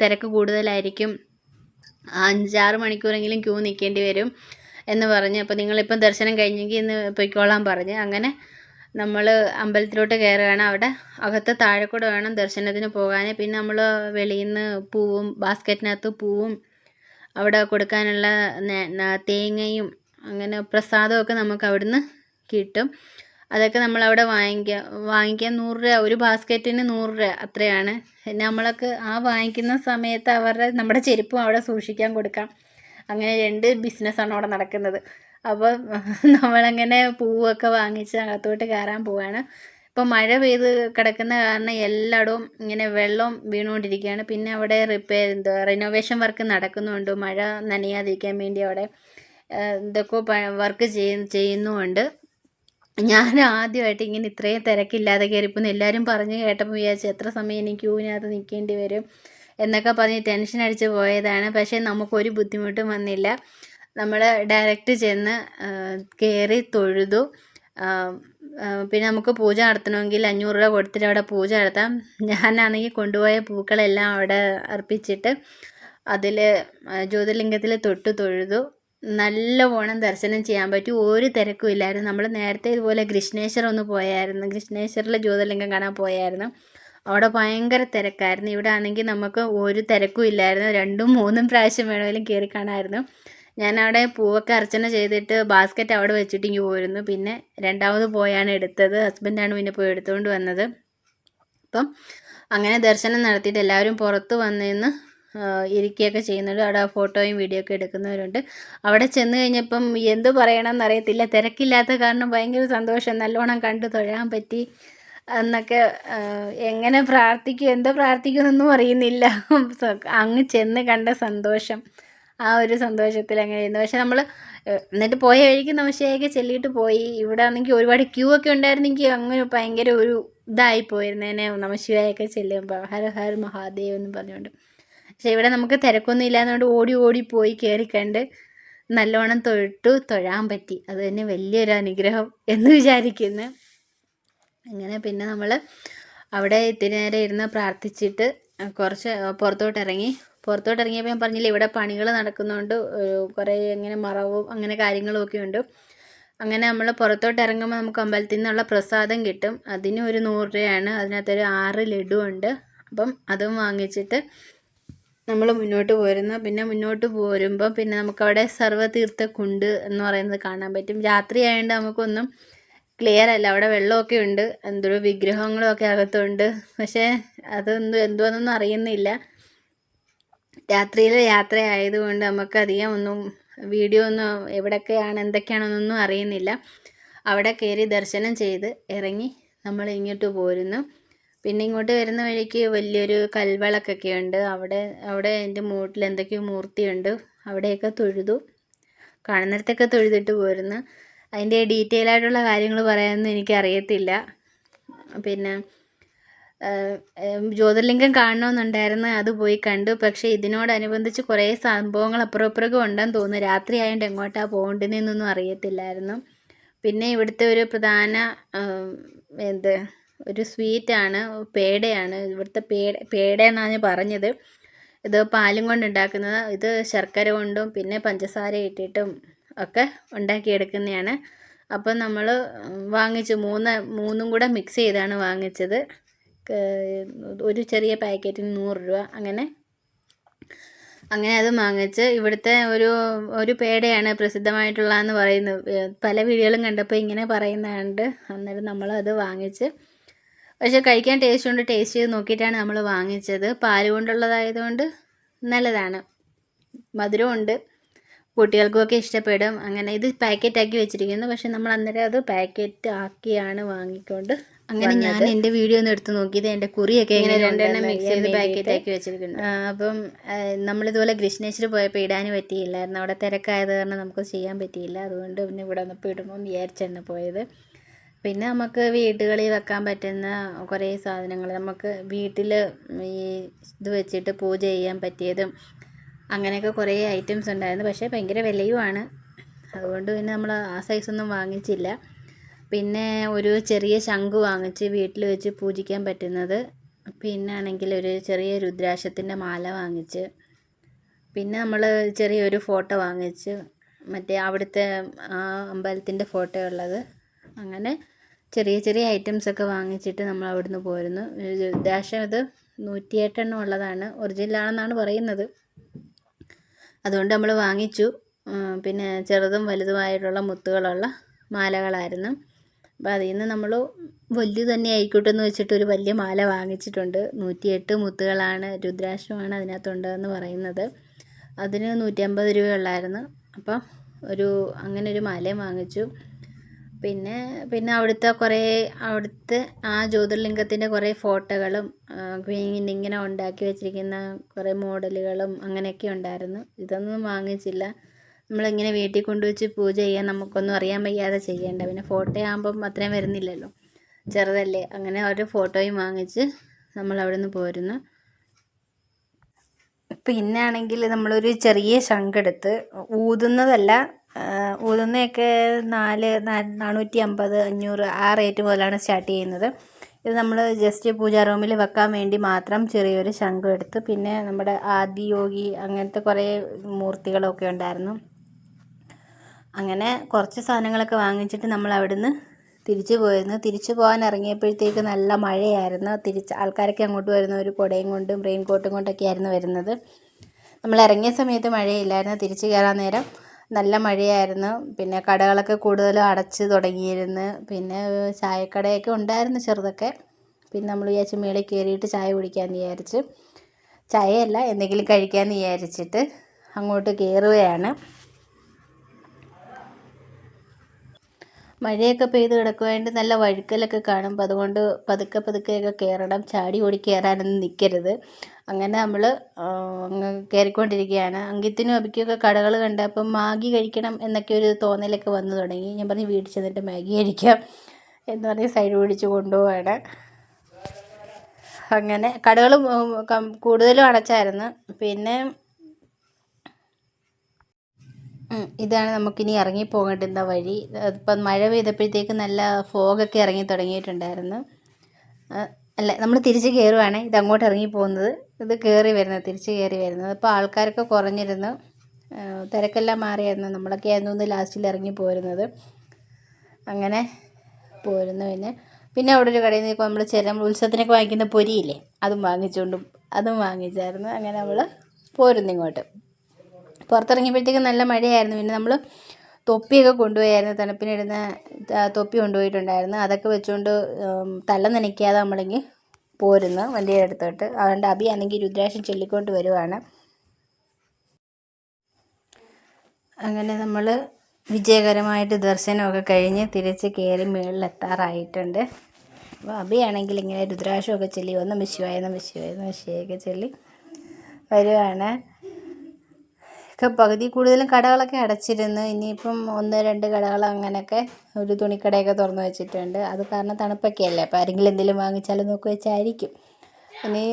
തിരക്ക് കൂടുതലായിരിക്കും, 5-6 മണിക്കൂറെങ്കിലും ക്യൂ നിൽക്കേണ്ടി വരും എന്ന് പറഞ്ഞ്. അപ്പോൾ നിങ്ങളിപ്പം ദർശനം കഴിഞ്ഞെങ്കിൽ ഇന്ന് പൊയ്ക്കോളാൻ പറഞ്ഞ്. അങ്ങനെ നമ്മൾ അമ്പലത്തിലോട്ട് കയറുകയാണ്. അവിടെ അകത്ത് താഴെക്കൂടെ വേണം ദർശനത്തിന് പോകാൻ. പിന്നെ നമ്മൾ വെളിയിൽ നിന്ന് പൂവും, ബാസ്ക്കറ്റിനകത്ത് പൂവും, അവിടെ കൊടുക്കാനുള്ള തേങ്ങയും അങ്ങനെ പ്രസാദമൊക്കെ നമുക്ക് അവിടുന്ന് കിട്ടും. അതൊക്കെ നമ്മളവിടെ വാങ്ങിക്കാൻ 100 രൂപ, ഒരു ബാസ്ക്കറ്റിന് 100 രൂപ അത്രയാണ്. പിന്നെ നമ്മളൊക്കെ വാങ്ങിക്കുന്ന സമയത്ത് നമ്മുടെ ചെരുപ്പും അവിടെ സൂക്ഷിക്കാൻ കൊടുക്കാം. അങ്ങനെ 2 ബിസിനസ്സാണ് അവിടെ നടക്കുന്നത്. അപ്പോൾ നമ്മളങ്ങനെ പൂവൊക്കെ വാങ്ങിച്ച് അകത്തോട്ട് കയറാൻ പോവുകയാണ്. ഇപ്പോൾ മഴ പെയ്ത് കിടക്കുന്ന കാരണം എല്ലായിടവും ഇങ്ങനെ വെള്ളം വീണുകൊണ്ടിരിക്കുകയാണ്. പിന്നെ അവിടെ റിനോവേഷൻ വർക്ക് നടക്കുന്നുണ്ട്, മഴ നനയാതിരിക്കാൻ വേണ്ടി അവിടെ എന്തൊക്കെ വർക്ക് ചെയ്യുന്നുമുണ്ട്. ഞാൻ ആദ്യമായിട്ട് ഇങ്ങനെ ഇത്രയും തിരക്കില്ലാതെ കയറിപ്പോന്ന് എല്ലാവരും പറഞ്ഞ് കേട്ടപ്പോൾ വിചാരിച്ചു എത്ര സമയം എനിക്ക് ക്യൂവിനകത്ത് നിൽക്കേണ്ടി വരും എന്നൊക്കെ പറഞ്ഞ് ടെൻഷൻ അടിച്ച് പോയതാണ്. പക്ഷേ നമുക്കൊരു ബുദ്ധിമുട്ടും വന്നില്ല. നമ്മൾ ഡയറക്റ്റ് ചെന്ന് കയറി തൊഴുതു. പിന്നെ നമുക്ക് പൂജ നടത്തണമെങ്കിൽ 500 രൂപ കൊടുത്തിട്ട് അവിടെ പൂജ നടത്താം. ഞാനാണെങ്കിൽ കൊണ്ടുപോയ പൂക്കളെല്ലാം അവിടെ അർപ്പിച്ചിട്ട് അതിൽ ജ്യോതിർലിംഗത്തിൽ തൊഴുതു. നല്ലവണ്ണം ദർശനം ചെയ്യാൻ പറ്റി, ഒരു തിരക്കും ഇല്ലായിരുന്നു. നമ്മൾ നേരത്തെ ഇതുപോലെ കൃഷ്ണേശ്വരം ഒന്ന് പോയായിരുന്നു, കൃഷ്ണേശ്വരിലെ ജ്യോതിർലിംഗം കാണാൻ പോയായിരുന്നു. അവിടെ ഭയങ്കര തിരക്കായിരുന്നു. ഇവിടെ ആണെങ്കിൽ നമുക്ക് ഒരു തിരക്കും ഇല്ലായിരുന്നു. 2-3 പ്രാവശ്യം വേണമെങ്കിലും കയറി കാണാമായിരുന്നു. ഞാനവിടെ പൂവൊക്കെ അർച്ചന ചെയ്തിട്ട് ബാസ്ക്കറ്റ് അവിടെ വെച്ചിട്ട് ഇങ്ങ് പോയിരുന്നു. പിന്നെ രണ്ടാമത് പോയാണ് എടുത്തത്, ഹസ്ബൻഡാണ് പിന്നെ പോയി എടുത്തുകൊണ്ട് വന്നത്. അപ്പം അങ്ങനെ ദർശനം നടത്തിയിട്ട് എല്ലാവരും പുറത്ത് വന്നിരുന്ന് ഇരിക്കുകയൊക്കെ ചെയ്യുന്നുണ്ട്. അവിടെ ഫോട്ടോയും വീഡിയോ ഒക്കെ എടുക്കുന്നവരുണ്ട്. അവിടെ ചെന്ന് കഴിഞ്ഞപ്പം എന്ത് പറയണമെന്ന് അറിയത്തില്ല, തിരക്കില്ലാത്ത കാരണം ഭയങ്കര സന്തോഷം, നല്ലോണം കണ്ടു തൊഴാൻ പറ്റി എന്നൊക്കെ. എങ്ങനെ എന്തോ പ്രാർത്ഥിക്കുമെന്നൊന്നും അറിയുന്നില്ല, അങ്ങ് ചെന്ന് കണ്ട സന്തോഷം, ആ ഒരു സന്തോഷത്തിൽ അങ്ങനെ ഇരുന്നു. പക്ഷെ നമ്മൾ എന്നിട്ട് പോയ വഴിക്ക് നമശിവായൊക്കെ ചൊല്ലിയിട്ട് പോയി. ഇവിടെ ആണെങ്കിൽ ഒരുപാട് ക്യൂ ഒക്കെ ഉണ്ടായിരുന്നെങ്കിൽ അങ്ങനെ ഭയങ്കര ഒരു ഇതായിപ്പോയിരുന്നേനെ നമശിവായൊക്കെ ചെല്ലുമ്പോൾ, ഹര ഹര മഹാദേവ് എന്ന് പറഞ്ഞുകൊണ്ട്. പക്ഷെ ഇവിടെ നമുക്ക് തിരക്കൊന്നും ഇല്ലാത്തതുകൊണ്ട് ഓടി പോയി കയറിക്കണ്ട് നല്ലോണം തൊഴാൻ പറ്റി. അത് തന്നെ വലിയൊരു അനുഗ്രഹം എന്ന് വിചാരിക്കുന്നു. അങ്ങനെ പിന്നെ നമ്മൾ അവിടെ ഇത്തിരി നേരം ഇരുന്ന് പ്രാർത്ഥിച്ചിട്ട് കുറച്ച് പുറത്തോട്ടിറങ്ങിയപ്പോൾ ഞാൻ പറഞ്ഞില്ല ഇവിടെ പണികൾ നടക്കുന്നുണ്ട്, കുറേ ഇങ്ങനെ മറവും അങ്ങനെ കാര്യങ്ങളും ഒക്കെ ഉണ്ട്. അങ്ങനെ നമ്മൾ പുറത്തോട്ട് ഇറങ്ങുമ്പോൾ നമുക്ക് അമ്പലത്തിൽ നിന്നുള്ള പ്രസാദം കിട്ടും. അതിന് ഒരു 100 രൂപയാണ്. അതിനകത്തൊരു 6 ലഡു ഉണ്ട്. അപ്പം അതും വാങ്ങിച്ചിട്ട് നമ്മൾ മുന്നോട്ട് പോരുന്നു. പിന്നെ മുന്നോട്ട് പോരുമ്പോൾ പിന്നെ നമുക്കവിടെ സർവ്വതീർത്ഥ കുണ്ട് എന്ന് പറയുന്നത് കാണാൻ പറ്റും. രാത്രി ആയതുകൊണ്ട് നമുക്കൊന്നും ക്ലിയർ അല്ല, അവിടെ വെള്ളമൊക്കെ ഉണ്ട്, എന്തോ വിഗ്രഹങ്ങളും ഒക്കെ അകത്തുണ്ട്. പക്ഷേ എന്തുവാണെന്നൊന്നും അറിയുന്നില്ല. രാത്രിയിലെ യാത്ര ആയതുകൊണ്ട് നമുക്കധികം ഒന്നും വീഡിയോ ഒന്നും എവിടെയൊക്കെയാണ് എന്തൊക്കെയാണെന്നൊന്നും അറിയുന്നില്ല. അവിടെ കയറി ദർശനം ചെയ്ത് ഇറങ്ങി നമ്മൾ ഇങ്ങോട്ട് പോരുന്നു. പിന്നെ ഇങ്ങോട്ട് വരുന്ന വഴിക്ക് വലിയൊരു കൽവിളക്കൊക്കെ ഉണ്ട്. അവിടെ അതിൻ്റെ മൂട്ടിൽ എന്തൊക്കെയോ മൂർത്തിയുണ്ട്, അവിടെയൊക്കെ തൊഴുതു, കാണുന്നിടത്തൊക്കെ തൊഴുതിട്ട് പോരുന്നു. അതിൻ്റെ ഡീറ്റെയിൽ ആയിട്ടുള്ള കാര്യങ്ങൾ പറയാനൊന്നും എനിക്കറിയത്തില്ല. പിന്നെ ജ്യോതിർലിംഗം കാണണമെന്നുണ്ടായിരുന്നു, അത് പോയി കണ്ടു. പക്ഷേ ഇതിനോടനുബന്ധിച്ച് കുറേ സംഭവങ്ങൾ അപ്പുറം ഇപ്പുറമൊക്കെ ഉണ്ടെന്ന് തോന്നുന്നു. രാത്രി ആയതുകൊണ്ട് എങ്ങോട്ടാണ് പോകേണ്ടതെന്നൊന്നും അറിയത്തില്ലായിരുന്നു. പിന്നെ ഇവിടുത്തെ ഒരു പ്രധാന ഒരു സ്വീറ്റാണ് പേടയാണ്. ഇവിടുത്തെ പേട എന്നാണ് പറഞ്ഞത്. ഇത് പാലും കൊണ്ട് ഉണ്ടാക്കുന്നത്. ഇത് ശർക്കര കൊണ്ടും പിന്നെ പഞ്ചസാര ഇട്ടിട്ടും ഒക്കെ ഉണ്ടാക്കിയെടുക്കുന്നതാണ്. അപ്പം നമ്മൾ വാങ്ങിച്ചു മൂന്നും കൂടെ മിക്സ് ചെയ്താണ് വാങ്ങിച്ചത്. ഒരു ചെറിയ പാക്കറ്റിന് 100 രൂപ. അങ്ങനെ അത് വാങ്ങിച്ച് ഇവിടുത്തെ ഒരു പേടയാണ് പ്രസിദ്ധമായിട്ടുള്ളതെന്ന് പറയുന്നു. പല വീഡിയോകളും കണ്ടപ്പോൾ ഇങ്ങനെ പറയുന്നുണ്ട്. അന്നേരം നമ്മളത് വാങ്ങിച്ച്, പക്ഷേ കഴിക്കാൻ ടേസ്റ്റ് ചെയ്ത് നോക്കിയിട്ടാണ് നമ്മൾ വാങ്ങിച്ചത്. പാല് കൊണ്ടുള്ളതായതുകൊണ്ട് നല്ലതാണ്, മധുരമുണ്ട്, കുട്ടികൾക്കൊക്കെ ഇഷ്ടപ്പെടും. അങ്ങനെ ഇത് പാക്കറ്റാക്കി വെച്ചിരിക്കുന്നു. പക്ഷെ നമ്മൾ അന്നേരം അത് പാക്കറ്റ് ആക്കിയാണ് വാങ്ങിക്കൊണ്ട് അങ്ങനെ ഞാൻ എൻ്റെ വീഡിയോ ഒന്ന് എടുത്ത് നോക്കിയത് എൻ്റെ കുറിയൊക്കെ ഇങ്ങനെ 2 എണ്ണം മിക്സ് ചെയ്ത് പാക്കറ്റാക്കി വെച്ചിരിക്കുന്നു. അപ്പം നമ്മളിതുപോലെ കൃഷ്ണേശ്വരി പോയപ്പോൾ ഇടാൻ പറ്റിയില്ലായിരുന്നു. അവിടെ തിരക്കായത് കാരണം നമുക്ക് ചെയ്യാൻ പറ്റിയില്ല. അതുകൊണ്ട് പിന്നെ ഇവിടെ വന്നപ്പോൾ ഇടുമ്പോൾ വിചാരിച്ചാണ് പോയത്. പിന്നെ നമുക്ക് വീടുകളിൽ വെക്കാൻ പറ്റുന്ന കുറേ സാധനങ്ങൾ, നമുക്ക് വീട്ടിൽ ഈ ഇത് വെച്ചിട്ട് പൂജ ചെയ്യാൻ പറ്റിയതും അങ്ങനെയൊക്കെ കുറേ ഐറ്റംസ് ഉണ്ടായിരുന്നു. പക്ഷേ ഭയങ്കര വിലയുമാണ്. അതുകൊണ്ട് പിന്നെ നമ്മൾ ആ സൈസൊന്നും വാങ്ങിച്ചില്ല. പിന്നെ ഒരു ചെറിയ ശംഖ് വാങ്ങിച്ച് വീട്ടിൽ വെച്ച് പൂജിക്കാൻ പറ്റുന്നത്. പിന്നെ ആണെങ്കിൽ ഒരു ചെറിയ രുദ്രാക്ഷത്തിൻ്റെ മാല വാങ്ങിച്ച്, പിന്നെ നമ്മൾ ചെറിയൊരു ഫോട്ടോ വാങ്ങിച്ച്, മറ്റേ അവിടുത്തെ ആ അമ്പലത്തിൻ്റെ ഫോട്ടോ ഉള്ളത്. അങ്ങനെ ചെറിയ ഐറ്റംസൊക്കെ വാങ്ങിച്ചിട്ട് നമ്മൾ അവിടുന്ന് പോരുന്നു. രുദ്രാക്ഷം ഇത് 108 എണ്ണം ഉള്ളതാണ്, ഒറിജിനലാണെന്നാണ് പറയുന്നത്. അതുകൊണ്ട് നമ്മൾ വാങ്ങിച്ചു. പിന്നെ ചെറുതും വലുതുമായിട്ടുള്ള മുത്തുകളുള്ള മാലകളായിരുന്നു. അപ്പോൾ അതിൽ നിന്ന് നമ്മൾ വലിയ തന്നെ ആയിക്കോട്ടെ എന്ന് വെച്ചിട്ട് ഒരു വലിയ മാല വാങ്ങിച്ചിട്ടുണ്ട്. 108 മുത്തുകളാണ്, രുദ്രാക്ഷമാണ് അതിനകത്തുണ്ടെന്ന് പറയുന്നത്. അതിന് 150 രൂപയുള്ളായിരുന്നു. അപ്പം അങ്ങനെ ഒരു മാലയും വാങ്ങിച്ചു. പിന്നെ അവിടുത്തെ ആ ജ്യോതിർലിംഗത്തിൻ്റെ കുറേ ഫോട്ടോകളും ഇങ്ങനെ ഉണ്ടാക്കി വെച്ചിരിക്കുന്ന കുറേ മോഡലുകളും അങ്ങനെയൊക്കെ ഉണ്ടായിരുന്നു. ഇതൊന്നും വാങ്ങിച്ചില്ല. നമ്മളിങ്ങനെ വീട്ടിൽ കൊണ്ടുവച്ച് പൂജ ചെയ്യാൻ നമുക്കൊന്നും അറിയാൻ വയ്യാതെ ചെയ്യേണ്ട. പിന്നെ ഫോട്ടോ ആകുമ്പം അത്രയും വരുന്നില്ലല്ലോ, ചെറുതല്ലേ. അങ്ങനെ ഒരു ഫോട്ടോയും വാങ്ങിച്ച് നമ്മൾ അവിടെ നിന്ന് പോരുന്നു. പിന്നെ ആണെങ്കിൽ നമ്മളൊരു ചെറിയ ശംഖെടുത്ത് ഊതുന്നതല്ല, ഊതുന്നതൊക്കെ 450, 500 ആ റേറ്റ് മുതലാണ് സ്റ്റാർട്ട് ചെയ്യുന്നത്. ഇത് നമ്മൾ ജസ്റ്റ് പൂജാ റൂമിൽ വെക്കാൻ വേണ്ടി മാത്രം ചെറിയൊരു ശംഖ് എടുത്ത്, പിന്നെ നമ്മുടെ ആദിയോഗി അങ്ങനത്തെ കുറേ മൂർത്തികളൊക്കെ ഉണ്ടായിരുന്നു. അങ്ങനെ കുറച്ച് സാധനങ്ങളൊക്കെ വാങ്ങിച്ചിട്ട് നമ്മൾ അവിടുന്ന് തിരിച്ചു പോയിരുന്നു. തിരിച്ചു പോകാൻ ഇറങ്ങിയപ്പോഴത്തേക്ക് നല്ല മഴയായിരുന്നു. ആൾക്കാരൊക്കെ അങ്ങോട്ട് വരുന്ന ഒരു കുടയും കൊണ്ടും റെയിൻ കോട്ടും കൊണ്ടൊക്കെ ആയിരുന്നു വരുന്നത്. നമ്മൾ ഇറങ്ങിയ സമയത്ത് മഴയില്ലായിരുന്നു. തിരിച്ചു കയറാൻ നേരം നല്ല മഴയായിരുന്നു. പിന്നെ കടകളൊക്കെ കൂടുതലും അടച്ച് തുടങ്ങിയിരുന്നു. പിന്നെ ചായക്കടയൊക്കെ ഉണ്ടായിരുന്നു ചെറുതൊക്കെ. പിന്നെ നമ്മൾ വിചാരിച്ച് മേളിൽ കയറിയിട്ട് ചായ കുടിക്കാമെന്ന് വിചാരിച്ച്, ചായയല്ല എന്തെങ്കിലും കഴിക്കാമെന്ന് വിചാരിച്ചിട്ട് അങ്ങോട്ട് കയറുകയാണ്. മഴയൊക്കെ പെയ്ത് കിടക്കുവാണ്ട് നല്ല വഴുക്കലൊക്കെ കാണും. അപ്പോൾ അതുകൊണ്ട് പതുക്കെയൊക്കെ കയറണം, ചാടി ഓടി കയറാനൊന്നും നിൽക്കരുത്. അങ്ങനെ നമ്മൾ കയറിക്കൊണ്ടിരിക്കുകയാണ്. അങ്കിത്തിനും അബിക്കൊക്കെ കടകൾ കണ്ടപ്പം മാഗി കഴിക്കണം എന്നൊക്കെ ഒരു തോന്നലൊക്കെ വന്നു തുടങ്ങി. ഞാൻ പറഞ്ഞ് വീട്ടിൽ ചെന്നിട്ട് മാഗി കഴിക്കാം എന്ന് പറഞ്ഞ് സൈഡ് പിടിച്ച് കൊണ്ടുപോവാണ്. അങ്ങനെ കടകൾ കൂടുതലും അടച്ചായിരുന്നു. പിന്നെ ഇതാണ് നമുക്കിനി ഇറങ്ങിപ്പോകേണ്ടുന്ന വഴി. ഇപ്പം മഴ പെയ്തപ്പോഴത്തേക്ക് നല്ല ഫോഗൊക്കെ ഇറങ്ങി തുടങ്ങിയിട്ടുണ്ടായിരുന്നു. അല്ല, നമ്മൾ തിരിച്ച് കയറുവാണ്. ഇത് അങ്ങോട്ട് ഇറങ്ങി പോകുന്നത്, ഇത് തിരിച്ച് കയറി വരുന്നത്. അപ്പോൾ ആൾക്കാരൊക്കെ കുറഞ്ഞിരുന്നു, തിരക്കെല്ലാം മാറിയായിരുന്നു. നമ്മളൊക്കെ ആയിരുന്നു ലാസ്റ്റിൽ ഇറങ്ങി പോരുന്നത്. അങ്ങനെ പോരുന്നു. പിന്നെ അവിടെ ഒരു കടയിൽ നിന്ന് നമ്മൾ ഉത്സവത്തിനൊക്കെ വാങ്ങിക്കുന്ന പൊരിയില്ലേ, അതും വാങ്ങിച്ചായിരുന്നു. അങ്ങനെ നമ്മൾ പോരുന്നു ഇങ്ങോട്ട്. പുറത്തിറങ്ങിയപ്പോഴത്തേക്ക് നല്ല മഴയായിരുന്നു. പിന്നെ നമ്മൾ തൊപ്പിയൊക്കെ കൊണ്ടുപോയായിരുന്നു, തണുപ്പിനിടുന്ന തൊപ്പി കൊണ്ടുപോയിട്ടുണ്ടായിരുന്നു. അതൊക്കെ വെച്ചുകൊണ്ട് തല നനയ്ക്കാതെ നമ്മളിങ്ങ് പോരുന്നു വണ്ടിയുടെ അടുത്തോട്ട്. അതുകൊണ്ട് അബിയാണെങ്കിൽ രുദ്രാക്ഷം ചൊല്ലിക്കൊണ്ട് വരുവാണ്. അങ്ങനെ നമ്മൾ വിജയകരമായിട്ട് ദർശനമൊക്കെ കഴിഞ്ഞ് തിരിച്ച് കയറി മുകളിലെത്താറായിട്ടുണ്ട്. അപ്പോൾ അബിയാണെങ്കിൽ ഇങ്ങനെ രുദ്രാക്ഷമൊക്കെ ചൊല്ലി നമഃ ശിവായ ഒക്കെ ചൊല്ലി വരുവാണ്. പകുതി കൂടുതലും കടകളൊക്കെ അടച്ചിരുന്നു. ഇനിയിപ്പം 1-2 കടകൾ അങ്ങനെയൊക്കെ ഒരു തുണിക്കടയൊക്കെ തുറന്ന് വെച്ചിട്ടുണ്ട്. അത് കാരണം തണുപ്പൊക്കെ അല്ലേ, അപ്പോൾ ആരെങ്കിലും എന്തെങ്കിലും വാങ്ങിച്ചാലും നോക്കി വെച്ചായിരിക്കും. ഇനി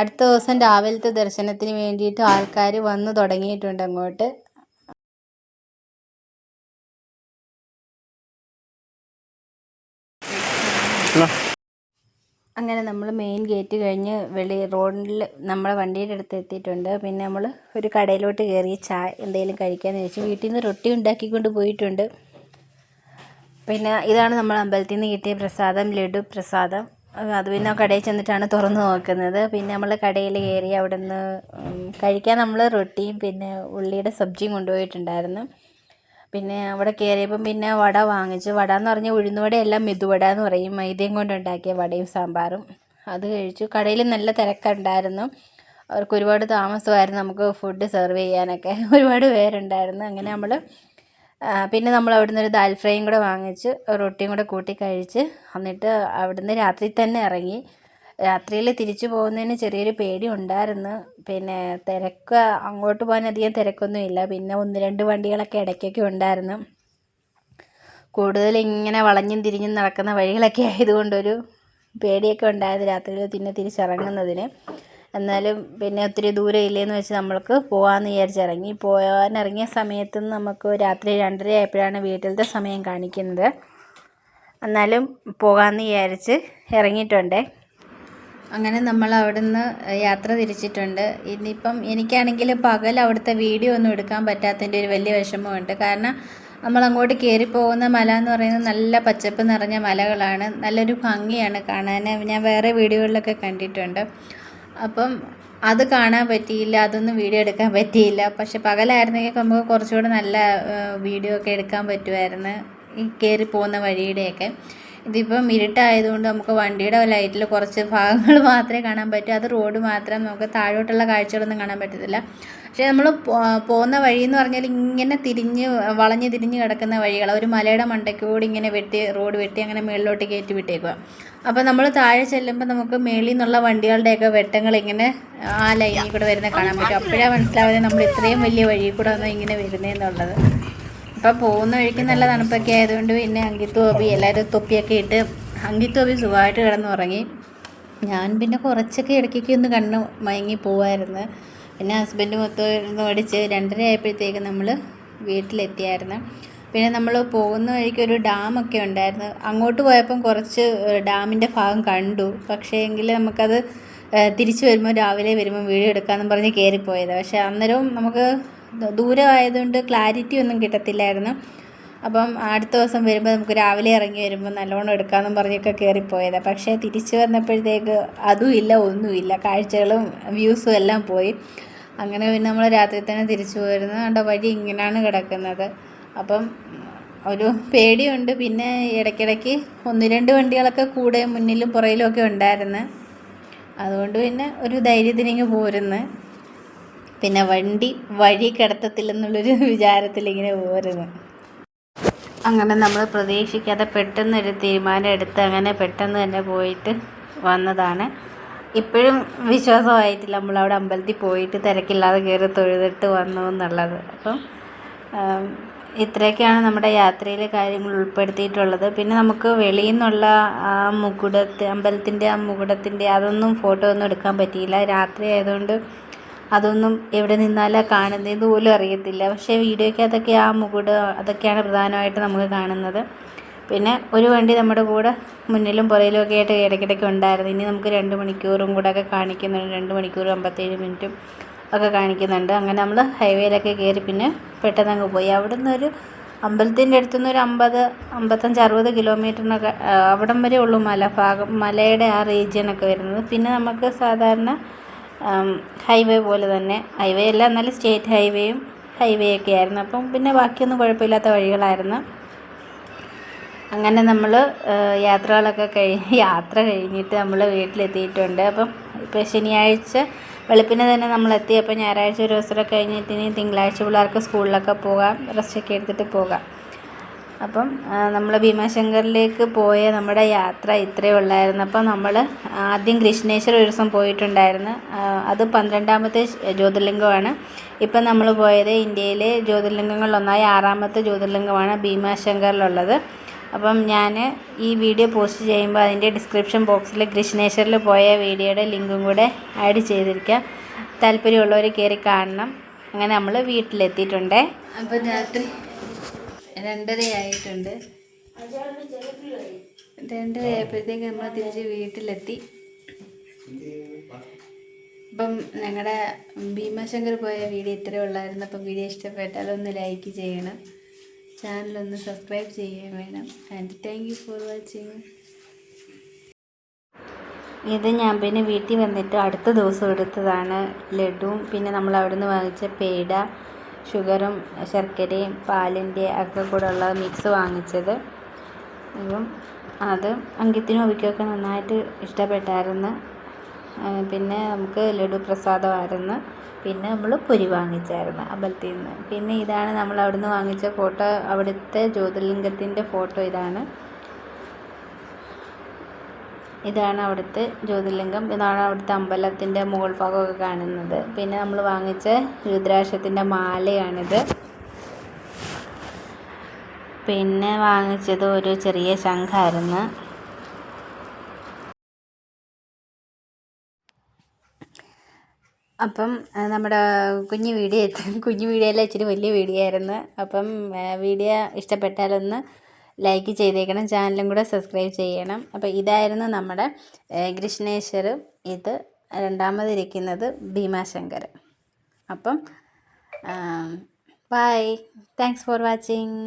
അടുത്ത ദിവസം രാവിലത്തെ ദർശനത്തിന് വേണ്ടിയിട്ട് ആൾക്കാർ വന്നു തുടങ്ങിയിട്ടുണ്ട് അങ്ങോട്ട്. അങ്ങനെ നമ്മൾ മെയിൻ ഗേറ്റ് കഴിഞ്ഞ് റോഡിൽ നമ്മളെ വണ്ടിയുടെ അടുത്ത് എത്തിയിട്ടുണ്ട്. പിന്നെ നമ്മൾ ഒരു കടയിലോട്ട് കയറി ചായ എന്തെങ്കിലും കഴിക്കാമെന്ന് വെച്ചു. വീട്ടിൽ നിന്ന് റൊട്ടി ഉണ്ടാക്കിക്കൊണ്ട് പോയിട്ടുണ്ട്. പിന്നെ ഇതാണ് നമ്മൾ അമ്പലത്തിൽ നിന്ന് കിട്ടിയ പ്രസാദം, ലഡു പ്രസാദം. അത് പിന്നെ കടയിൽ ചെന്നിട്ടാണ് തുറന്ന് നോക്കുന്നത്. പിന്നെ നമ്മൾ കടയിൽ കയറി അവിടെ നിന്ന് കഴിക്കാൻ നമ്മൾ റൊട്ടിയും പിന്നെ ഉള്ളിയുടെ സബ്ജിയും കൊണ്ടുപോയിട്ടുണ്ടായിരുന്നു. പിന്നെ അവിടെ കയറിയപ്പം പിന്നെ വട വാങ്ങിച്ചു. വട എന്ന് പറഞ്ഞാൽ ഉഴുന്നുവടയെല്ലാം മെതുവട എന്ന് പറയും, മൈദയും കൊണ്ടുണ്ടാക്കിയ വടയും സാമ്പാറും. അത് കഴിച്ചു. കടയിൽ നല്ല തിരക്കുണ്ടായിരുന്നു. അവർക്ക് ഒരുപാട് താമസമായിരുന്നു നമുക്ക് ഫുഡ് സെർവ് ചെയ്യാനൊക്കെ, ഒരുപാട് പേരുണ്ടായിരുന്നു. അങ്ങനെ പിന്നെ നമ്മൾ അവിടുന്ന് ഒരു ദാൽ ഫ്രൈയും കൂടെ വാങ്ങിച്ച് റൊട്ടിയും കൂടെ കൂട്ടി കഴിച്ച് എന്നിട്ട് അവിടുന്ന് രാത്രി തന്നെ ഇറങ്ങി. രാത്രിയിൽ തിരിച്ചു പോകുന്നതിന് ചെറിയൊരു പേടി ഉണ്ടായിരുന്നു. പിന്നെ തിരക്ക് അങ്ങോട്ട് പോകാൻ അധികം തിരക്കൊന്നുമില്ല. പിന്നെ 1-2 വണ്ടികളൊക്കെ ഇടയ്ക്കൊക്കെ ഉണ്ടായിരുന്നു. കൂടുതൽ ഇങ്ങനെ വളഞ്ഞും തിരിഞ്ഞും നടക്കുന്ന വഴികളൊക്കെ ആയതുകൊണ്ടൊരു പേടിയൊക്കെ ഉണ്ടായിരുന്നു രാത്രിയിൽ പിന്നെ തിരിച്ചിറങ്ങുന്നതിന്. എന്നാലും പിന്നെ ഒത്തിരി ദൂരം ഇല്ലേന്ന് വെച്ച് നമ്മൾക്ക് പോകാമെന്ന് വിചാരിച്ചിറങ്ങി. പോകാനിറങ്ങിയ സമയത്ത് നമുക്ക് രാത്രി 2:30 ആയപ്പോഴാണ് വീട്ടിലത്തെ സമയം കാണിക്കുന്നത്. എന്നാലും പോകാമെന്ന് വിചാരിച്ച് ഇറങ്ങിയിട്ടുണ്ട്. അങ്ങനെ നമ്മൾ അവിടുന്ന് യാത്ര തിരിച്ചിട്ടുണ്ട്. ഇനിയിപ്പം എനിക്കാണെങ്കിൽ പകൽ അവിടുത്തെ വീഡിയോ ഒന്നും എടുക്കാൻ പറ്റാത്തതിൻ്റെ ഒരു വലിയ വിഷമമുണ്ട്. കാരണം നമ്മളങ്ങോട്ട് കയറിപ്പോകുന്ന മല എന്ന് പറയുന്നത് നല്ല പച്ചപ്പ് നിറഞ്ഞ മലകളാണ്, നല്ലൊരു ഭംഗിയാണ് കാണാൻ. ഞാൻ വേറെ വീഡിയോകളിലൊക്കെ കണ്ടിട്ടുണ്ട്. അപ്പം അത് കാണാൻ പറ്റിയില്ല, അതൊന്നും വീഡിയോ എടുക്കാൻ പറ്റിയില്ല. പക്ഷെ പകലായിരുന്നെങ്കിൽ നമുക്ക് കുറച്ചുകൂടെ നല്ല വീഡിയോ ഒക്കെ എടുക്കാൻ പറ്റുമായിരുന്നു, ഈ കയറിപ്പോകുന്ന വഴിയുടെയൊക്കെ. ഇതിപ്പം ഇരുട്ടായതുകൊണ്ട് നമുക്ക് വണ്ടിയുടെ ലൈറ്റിൽ കുറച്ച് ഭാഗങ്ങൾ മാത്രമേ കാണാൻ പറ്റൂ. അത് റോഡ് മാത്രം, നമുക്ക് താഴോട്ടുള്ള കാഴ്ചകളൊന്നും കാണാൻ പറ്റത്തില്ല. പക്ഷേ നമ്മൾ പോകുന്ന വഴി എന്ന് പറഞ്ഞാൽ ഇങ്ങനെ വളഞ്ഞ് തിരിഞ്ഞ് കിടക്കുന്ന വഴികളാണ്. ഒരു മലയുടെ മണ്ടയ്ക്കൂടി ഇങ്ങനെ റോഡ് വെട്ടി അങ്ങനെ മുകളിലോട്ട് കയറ്റി വിട്ടേക്കുക. അപ്പോൾ നമ്മൾ താഴെ ചെല്ലുമ്പോൾ നമുക്ക് മേളിൽ നിന്നുള്ള വണ്ടികളുടെയൊക്കെ വെട്ടങ്ങൾ ഇങ്ങനെ ആ ലൈനിൽ കൂടെ വരുന്നത് കാണാൻ പറ്റും. അപ്പോഴാണ് മനസ്സിലാവുന്നത് നമ്മൾ ഇത്രയും വലിയ വഴിയിൽ കൂടെ ഒന്നും ഇങ്ങനെ വരുന്നതെന്നുള്ളത്. അപ്പോൾ പോകുന്ന വഴിക്ക് നല്ല തണുപ്പൊക്കെ ആയതുകൊണ്ട് പിന്നെ അങ്കിത്തോബി എല്ലാവരും തൊപ്പിയൊക്കെ ഇട്ട് അങ്കിത്തോബി സുഖമായിട്ട് കിടന്നുറങ്ങി. ഞാൻ പിന്നെ കുറച്ചൊക്കെ ഇടയ്ക്കൊക്കെ ഒന്ന് കണ്ണ് മയങ്ങി പോവായിരുന്നു. പിന്നെ ഹസ്ബൻഡ് മൊത്തം ഓടിച്ച് 2:30 ആയപ്പോഴത്തേക്ക് നമ്മൾ വീട്ടിലെത്തിയായിരുന്നു. പിന്നെ നമ്മൾ പോകുന്ന വഴിക്ക് ഒരു ഡാമൊക്കെ ഉണ്ടായിരുന്നു. അങ്ങോട്ട് പോയപ്പം കുറച്ച് ഡാമിൻ്റെ ഭാഗം കണ്ടു. പക്ഷേ എങ്കിൽ നമുക്കത് തിരിച്ചു വരുമ്പോൾ രാവിലെ വരുമ്പോൾ വീഡിയോ എടുക്കാമെന്ന് പറഞ്ഞ് കയറിപ്പോയത്. പക്ഷേ അന്നേരവും നമുക്ക് ദൂരമായതുകൊണ്ട് ക്ലാരിറ്റി ഒന്നും കിട്ടത്തില്ലായിരുന്നു. അപ്പം അടുത്ത ദിവസം വരുമ്പോൾ നമുക്ക് രാവിലെ ഇറങ്ങി വരുമ്പോൾ നല്ലോണം എടുക്കാമെന്നും പറഞ്ഞൊക്കെ കയറിപ്പോയത്. പക്ഷേ തിരിച്ചു വന്നപ്പോഴത്തേക്ക് അതും ഇല്ല, ഒന്നുമില്ല, കാഴ്ചകളും വ്യൂസും എല്ലാം പോയി. അങ്ങനെ പിന്നെ നമ്മൾ രാത്രി തന്നെ തിരിച്ചു പോയിരുന്നു. കണ്ട വഴി ഇങ്ങനെയാണ് കിടക്കുന്നത്. അപ്പം ഒരു പേടിയുണ്ട്. പിന്നെ ഇടയ്ക്കിടയ്ക്ക് 1-2 വണ്ടികളൊക്കെ കൂടെ മുന്നിലും പുറയിലും ഒക്കെ ഉണ്ടായിരുന്നു. അതുകൊണ്ട് പിന്നെ ഒരു ധൈര്യത്തിനിങ്ങ് പോരുന്നു. പിന്നെ വഴി കിടത്തത്തില്ലെന്നുള്ളൊരു വിചാരത്തിലിങ്ങനെ പോരുന്നു. അങ്ങനെ നമ്മൾ പ്രതീക്ഷിക്കാതെ പെട്ടെന്നൊരു തീരുമാനം എടുത്ത് അങ്ങനെ പെട്ടെന്ന് തന്നെ പോയിട്ട് വന്നതാണ്. ഇപ്പോഴും വിശ്വാസമായിട്ടില്ല നമ്മളവിടെ അമ്പലത്തിൽ പോയിട്ട് തിരക്കില്ലാതെ കയറി തൊഴുതിട്ട് വന്നു എന്നുള്ളത്. അപ്പം ഇത്രയൊക്കെയാണ് നമ്മുടെ യാത്രയിലെ കാര്യങ്ങൾ ഉൾപ്പെടുത്തിയിട്ടുള്ളത്. പിന്നെ നമുക്ക് വെളിയിൽ നിന്നുള്ള ആ അമ്പലത്തിൻ്റെ ആ മുകുടത്തിൻ്റെ അതൊന്നും ഫോട്ടോ ഒന്നും എടുക്കാൻ പറ്റിയില്ല. രാത്രി ആയതുകൊണ്ട് അതൊന്നും എവിടെ നിന്നാലാണ് കാണുന്നതെന്ന് പോലും അറിയത്തില്ല. പക്ഷേ വീഡിയോയ്ക്കകത്തൊക്കെ ആ മുകുടം അതൊക്കെയാണ് പ്രധാനമായിട്ട് നമുക്ക് കാണുന്നത്. പിന്നെ ഒരു വണ്ടി നമ്മുടെ കൂടെ മുന്നിലും പുറയിലും ഒക്കെ ആയിട്ട് ഇടയ്ക്കിടയ്ക്ക് ഉണ്ടായിരുന്നു. ഇനി നമുക്ക് 2 മണിക്കൂറും കൂടെ ഒക്കെ കാണിക്കുന്നുണ്ട്, 2 മണിക്കൂർ 57 മിനിറ്റും ഒക്കെ കാണിക്കുന്നുണ്ട്. അങ്ങനെ നമ്മൾ ഹൈവേയിലൊക്കെ കയറി പിന്നെ പെട്ടെന്ന് അങ്ങ് പോയി. അവിടെ നിന്നൊരു അമ്പലത്തിൻ്റെ അടുത്തുനിന്ന് ഒരു 55-60 കിലോമീറ്ററിനൊക്കെ അവിടം വരെ ഉള്ളൂ മലയുടെ ആ റീജിയനൊക്കെ വരുന്നത്. പിന്നെ നമുക്ക് സാധാരണ ഹൈവേ പോലെ തന്നെ, ഹൈവേ അല്ല എന്നാലും സ്റ്റേറ്റ് ഹൈവേ ഒക്കെ ആയിരുന്നു. അപ്പം പിന്നെ ബാക്കിയൊന്നും കുഴപ്പമില്ലാത്ത വഴികളായിരുന്നു. അങ്ങനെ നമ്മൾ യാത്ര കഴിഞ്ഞിട്ട് നമ്മൾ വീട്ടിലെത്തിയിട്ടുണ്ട്. അപ്പം ഇപ്പോൾ ശനിയാഴ്ച വെളുപ്പിന് തന്നെ നമ്മളെത്തി. അപ്പോൾ ഞായറാഴ്ച ഒരു ദിവസമൊക്കെ കഴിഞ്ഞിട്ട് ഇനി തിങ്കളാഴ്ച പിള്ളേർക്ക് സ്കൂളിലൊക്കെ പോകാം, റെസ്റ്റൊക്കെ എടുത്തിട്ട് പോകാം. അപ്പം നമ്മൾ ഭീമാശങ്കറിലേക്ക് പോയ നമ്മുടെ യാത്ര ഇത്രയേ ഉള്ളായിരുന്നു. അപ്പം നമ്മൾ ആദ്യം കൃഷ്ണേശ്വരം ഒരു ദിവസം പോയിട്ടുണ്ടായിരുന്നു. അത് 12ാമത്തെ ജ്യോതിർലിംഗമാണ്. ഇപ്പം നമ്മൾ പോയത് ഇന്ത്യയിലെ ജ്യോതിർലിംഗങ്ങളിലൊന്നായ 6ാമത്തെ ജ്യോതിർലിംഗമാണ് ഭീമാശങ്കറിലുള്ളത്. അപ്പം ഞാൻ ഈ വീഡിയോ പോസ്റ്റ് ചെയ്യുമ്പോൾ അതിൻ്റെ ഡിസ്ക്രിപ്ഷൻ ബോക്സിൽ കൃഷ്ണേശ്വറിൽ പോയ വീഡിയോയുടെ ലിങ്കും കൂടെ ആഡ് ചെയ്തിരിക്കാം. താല്പര്യമുള്ളവർ കയറി കാണണം. അങ്ങനെ നമ്മൾ വീട്ടിലെത്തിയിട്ടുണ്ട്. അപ്പം രാത്രി 2:30 ആയിട്ടുണ്ട്. 2:30 ആയപ്പോഴത്തേക്ക് നമ്മൾ തിരിച്ച് വീട്ടിലെത്തി. അപ്പം ഞങ്ങളുടെ ഭീമാശങ്കർ പോയ വീഡിയോ ഇത്രയേ ഉള്ളായിരുന്നു. അപ്പം വീഡിയോ ഇഷ്ടപ്പെട്ടാൽ ഒന്ന് ലൈക്ക് ചെയ്യണം, ചാനലൊന്ന് സബ്സ്ക്രൈബ് ചെയ്യുകയും വേണം. And thank you for watching. ഇത് ഞാൻ പിന്നെ വീട്ടിൽ വന്നിട്ട് അടുത്ത ദിവസം എടുത്തതാണ് ലഡുവും പിന്നെ നമ്മൾ അവിടെ നിന്ന് വാങ്ങിച്ച പേട, ഷുഗറും ശർക്കരയും പാലിൻ്റെ ഒക്കെ കൂടെ ഉള്ള മിക്സ് വാങ്ങിച്ചത്. അപ്പം അത് അങ്കിത്തിനും ഒവിക്കൊക്കെ നന്നായിട്ട് ഇഷ്ടപ്പെട്ടായിരുന്നു. പിന്നെ നമുക്ക് ലഡു പ്രസാദമായിരുന്നു. പിന്നെ നമ്മൾ പൊരി വാങ്ങിച്ചായിരുന്നു അമ്പലത്തിൽ നിന്ന്. പിന്നെ ഇതാണ് നമ്മൾ അവിടെ നിന്ന് വാങ്ങിച്ച ഫോട്ടോ, അവിടുത്തെ ജ്യോതിർലിംഗത്തിൻ്റെ ഫോട്ടോ ഇതാണ് അവിടുത്തെ ജ്യോതിർലിംഗം. ഇതാണ് അവിടുത്തെ അമ്പലത്തിൻ്റെ മുകൾ ഭാഗമൊക്കെ കാണുന്നത്. പിന്നെ നമ്മൾ വാങ്ങിച്ച രുദ്രാക്ഷത്തിൻ്റെ മാലയാണിത്. പിന്നെ വാങ്ങിച്ചത് ഒരു ചെറിയ ശംഖായിരുന്നു. അപ്പം നമ്മുടെ കുഞ്ഞു വീഡിയോയിൽ ഇച്ചിരി വലിയ വീഡിയോ ആയിരുന്നു. അപ്പം വീഡിയോ ഇഷ്ടപ്പെട്ടാലൊന്ന് ലൈക്ക് ചെയ്തേക്കണം, ചാനലും കൂടെ സബ്സ്ക്രൈബ് ചെയ്യണം. അപ്പോൾ ഇതായിരുന്നു നമ്മുടെ കൃഷ്ണേശ്വർ. ഇത് രണ്ടാമതിരിക്കുന്നത് ഭീമാശങ്കർ. അപ്പം ബൈ, താങ്ക്സ് ഫോർ വാച്ചിങ്.